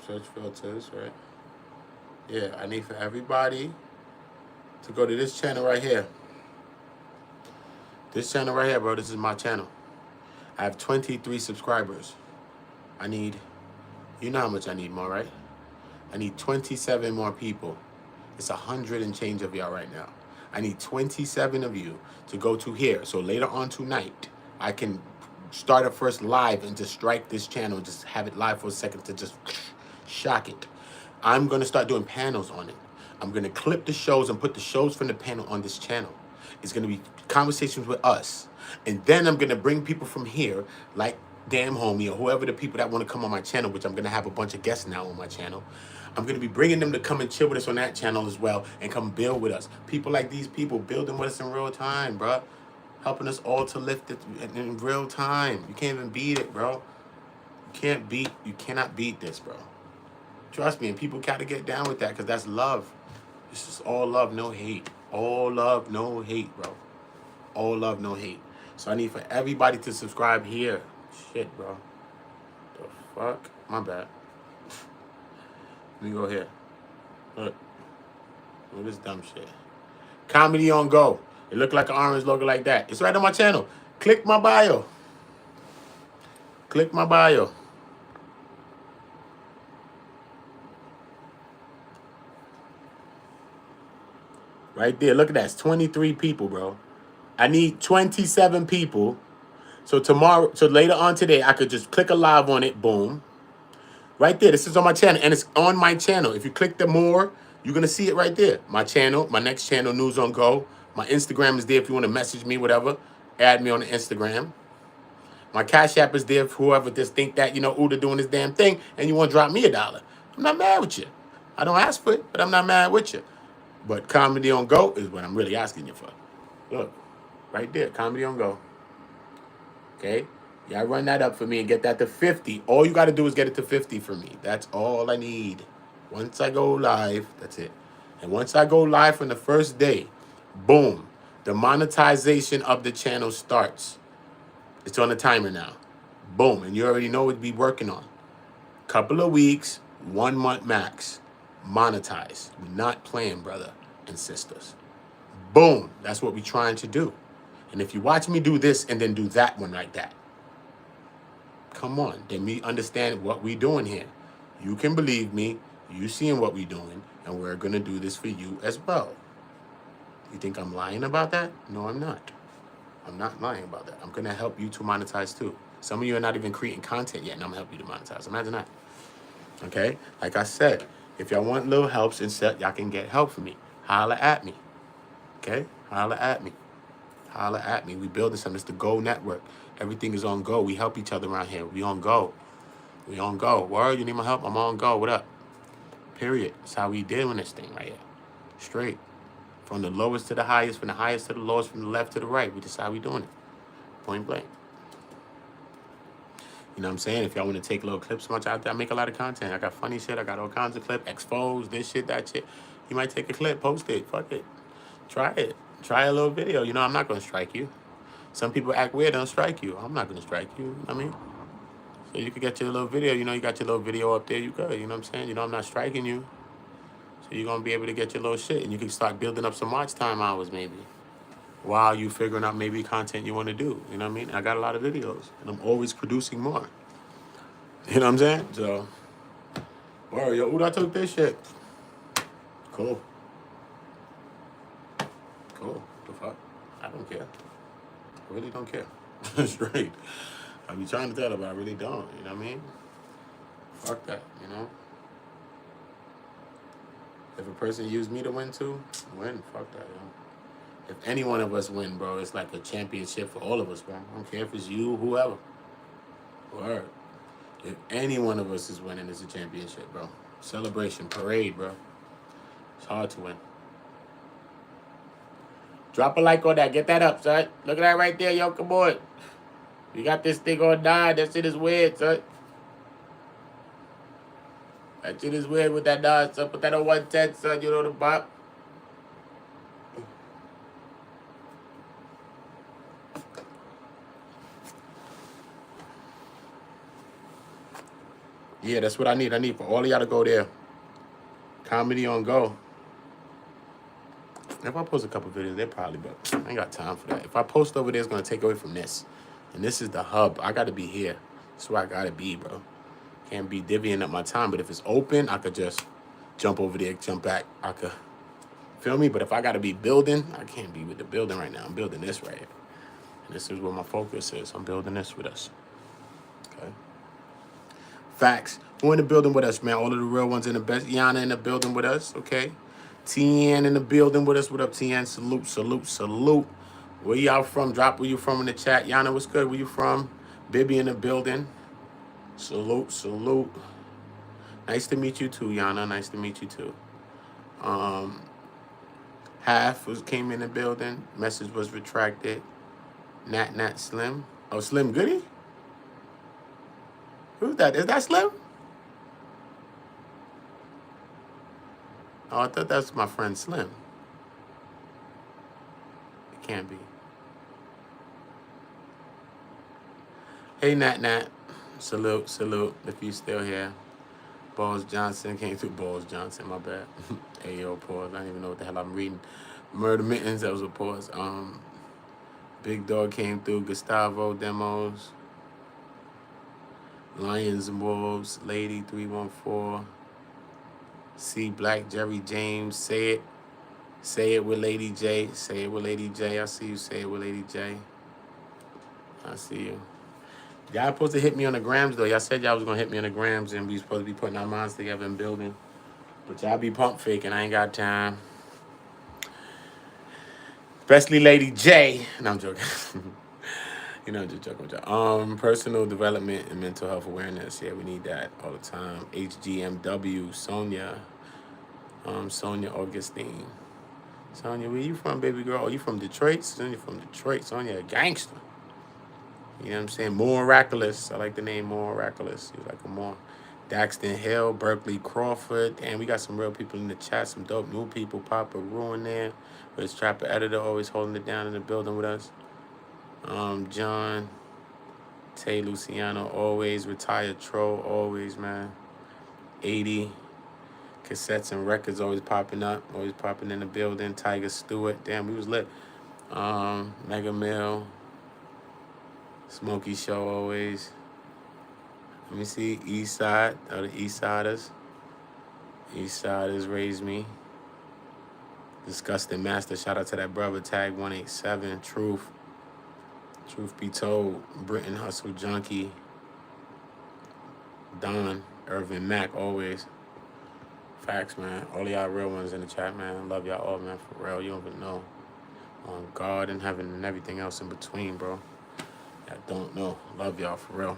Search filters, right? Yeah, I need for everybody to go to this channel right here. This channel right here, bro. This is my channel. I have 23 subscribers. I need, you know how much I need more, right? I need 27 more people. It's 100 and change of y'all right now. I need 27 of you to go to here. So later on tonight, I can start a first live and just strike this channel, just have it live for a second to just shock it. I'm going to start doing panels on it. I'm going to clip the shows and put the shows from the panel on this channel. It's going to be conversations with us. And then I'm going to bring people from here, like Damn Homie or whoever the people that want to come on my channel, which I'm going to have a bunch of guests now on my channel. I'm going to be bringing them to come and chill with us on that channel as well and come build with us. People like these people building with us in real time, bro. Helping us all to lift it in real time. You can't even beat it, bro. You cannot beat this, bro. Trust me, and people got to get down with that because that's love. This is all love, no hate. All love, no hate, bro. All love, no hate. So I need for everybody to subscribe here. Shit, bro. The fuck? My bad. Let me go here. Look. Look at this dumb shit. Comedy on Go. It looked like an orange logo like that. It's right on my channel. Click my bio. Click my bio. Right there. Look at that. It's 23 people, bro. I need 27 people. So tomorrow, so later on today, I could just click a live on it. Boom. Right there. This is on my channel. And it's on my channel. If you click the more, you're going to see it right there. My channel, my next channel, News on Go. My Instagram is there if you want to message me, whatever. Add me on the Instagram. My Cash App is there for whoever just think that, you know, Uda doing this damn thing and you want to drop me $1. I'm not mad with you. I don't ask for it, but I'm not mad with you. But Comedy on Go is what I'm really asking you for. Look, right there, Comedy on Go. Okay? Y'all run that up for me and get that to 50. All you got to do is get it to 50 for me. That's all I need. Once I go live, that's it. And once I go live from the first day, boom, the monetization of the channel starts. It's on the timer now. Boom, and you already know what we're working on. Couple of weeks, 1 month max. Monetize. We're not playing, brother and sisters. Boom, that's what we're trying to do. And if you watch me do this and then do that one like that, come on, then me understand what we doing here. You can believe me, you seeing what we doing, and we're gonna do this for you as well. You think I'm lying about that? No, I'm not. I'm not lying about that. I'm gonna help you to monetize too. Some of you are not even creating content yet, and I'm gonna help you to monetize. Imagine that. Okay? Like I said, if y'all want little helps and stuff, y'all can get help from me. Holla at me. Okay? Holla at me. Holla at me. We building something. It's the Go Network. Everything is on Go. We help each other around here. We on Go. We on Go. Word, you need my help? I'm on Go. What up? Period. That's how we doing this thing right here. Straight. From the lowest to the highest, from the highest to the lowest, from the left to the right. We just how we doing it. Point blank. You know what I'm saying? If y'all want to take little clips much out there, I make a lot of content. I got funny shit. I got all kinds of clips. Expose, this shit, that shit. You might take a clip, post it. Fuck it. Try it. Try a little video. You know, I'm not going to strike you. Some people act weird, don't strike you. I'm not going to strike you. You know what I mean? So you could get your little video. You know, you got your little video up there. You good. You know what I'm saying? You know, I'm not striking you. So you're going to be able to get your little shit. And you can start building up some watch time hours maybe. While you figuring out maybe content you want to do. You know what I mean? I got a lot of videos. And I'm always producing more. You know what I'm saying? So, word, yo, Uda took this shit. Cool. Cool. The fuck? I don't care. I really don't care. Straight. I be trying to tell her, but I really don't. You know what I mean? Fuck that, you know? If a person used me to win too, win. Fuck that, yo. If any one of us win, bro, it's like a championship for all of us, bro. I don't care if it's you, whoever. Word. If any one of us is winning, it's a championship, bro. Celebration, parade, bro. It's hard to win. Drop a like on that. Get that up, son. Look at that right there, yo. Come on. You got this thing on 9. That shit is weird, son. That shit is weird with that 9, son. Put that on 110, son. You know the bop. Yeah, that's what I need. I need for all of y'all to go there. Comedy on Go. If I post a couple videos, they probably, but I ain't got time for that. If I post over there, it's going to take away from this. And this is the hub. I got to be here. That's where I got to be, bro. Can't be divvying up my time. But if it's open, I could just jump over there, jump back. I could, feel me? But if I got to be building, I can't be with the building right now. I'm building this right here. And this is where my focus is. I'm building this with us. Okay. Facts. Who in the building with us, man? All of the real ones in the best. Yana in the building with us, okay? TN in the building with us. What up, TN? Salute, salute, salute. Where y'all from? Drop where you from in the chat. Yana, what's good? Where you from? Bibby in the building. Salute, salute. Nice to meet you too, Yana. Nice to meet you too. Half came in the building. Message was retracted. Nat Slim. Oh, Slim Goody? Who's that? Is that Slim? Oh, I thought that's my friend Slim. It can't be. Hey, Nat. Salute, salute, if you still here. Balls Johnson came through. Balls Johnson, my bad. Ayo, pause. I don't even know what the hell I'm reading. Murder Mittens, that was a pause. Big Dog came through. Gustavo Demos. Lions and Wolves. Lady 314. C Black Jerry James. Say it. Say it with Lady J. Say it with Lady J. I see you. Say it with Lady J. I see you. Y'all supposed to hit me on the grams, though. Y'all said y'all was going to hit me on the grams, and we supposed to be putting our minds together and building. But y'all be pump faking. I ain't got time. Especially Lady J. No, I'm joking. You know, I'm just joking with y'all. Personal development and mental health awareness. Yeah, we need that all the time. HGMW, Sonia. Sonia Augustine. Sonia, where you from, baby girl? Oh, you from Detroit? Sonia from Detroit. Sonia, a gangster. You know what I'm saying? More Miraculous. I like the name More Miraculous. You like a more. Daxton Hill, Berkeley Crawford. Damn, we got some real people in the chat. Some dope new people. Papa Ruin there. Rich Trapper Editor always holding it down in the building with us. John. Tay Luciano always. Retired Troll always, man. 80. Cassettes and records always popping up. Always popping in the building. Tiger Stewart. Damn, we was lit. Mega Mill. Smokey Show always. Let me see. East Side. Oh, the East Siders. East Siders raised me. Disgusting Master. Shout out to that brother. Tag 187. Truth. Truth be told. Britain Hustle Junkie. Don. Irvin Mack always. Facts, man. All of y'all real ones in the chat, man. Love y'all all, man. For real. You don't even know. On God and heaven and everything else in between, bro. I don't know. Love y'all for real.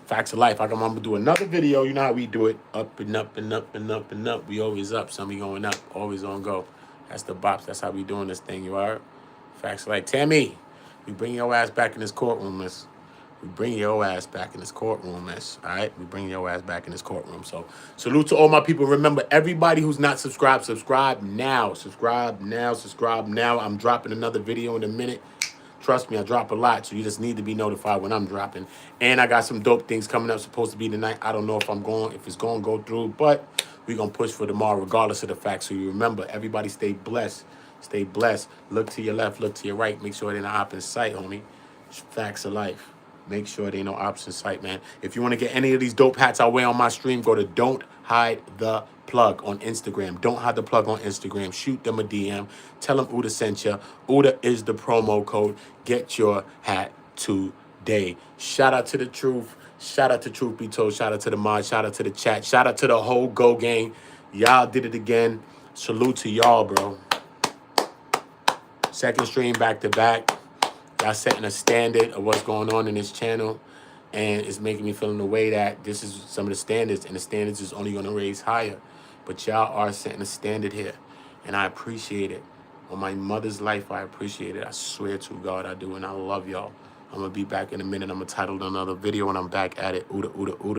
Facts of life. I'm gonna do another video. You know how we do it. Up and up and up and up and up. We always up. Some we going up. Always on go. That's the bops. That's how we doing this thing. You are. Facts of life. Tammy, we bring your ass back in this courtroom, miss. We bring your ass back in this courtroom, miss. All right? We bring your ass back in this courtroom. So salute to all my people. Remember, everybody who's not subscribed, subscribe now. Subscribe now. Subscribe now. I'm dropping another video in a minute. Trust me, I drop a lot, so you just need to be notified when I'm dropping. And I got some dope things coming up, supposed to be tonight. I don't know if it's going to go through, but we're going to push for tomorrow, regardless of the fact. So you remember, everybody stay blessed. Stay blessed. Look to your left, look to your right. Make sure they're not op in sight, homie. Facts of life. Make sure they know ops in sight, man. If you want to get any of these dope hats I wear on my stream, go to Don't Hide the Plug on Instagram. Don't Hide the Plug on Instagram. Shoot them a DM. Tell them Uda sent you. Uda is the promo code. Get your hat today. Shout out to the Truth. Shout out to Truth Be Told. Shout out to the mod. Shout out to the chat. Shout out to the whole Go gang. Y'all did it again. Salute to y'all, bro. Second stream back to back. Y'all setting a standard of what's going on in this channel. And it's making me feel in a way that this is some of the standards, and the standards is only going to raise higher. But y'all are setting a standard here, and I appreciate it. On my mother's life, I appreciate it. I swear to God I do, and I love y'all. I'm going to be back in a minute. I'm going to title another video, and I'm back at it. Ooda, ooda, ooda.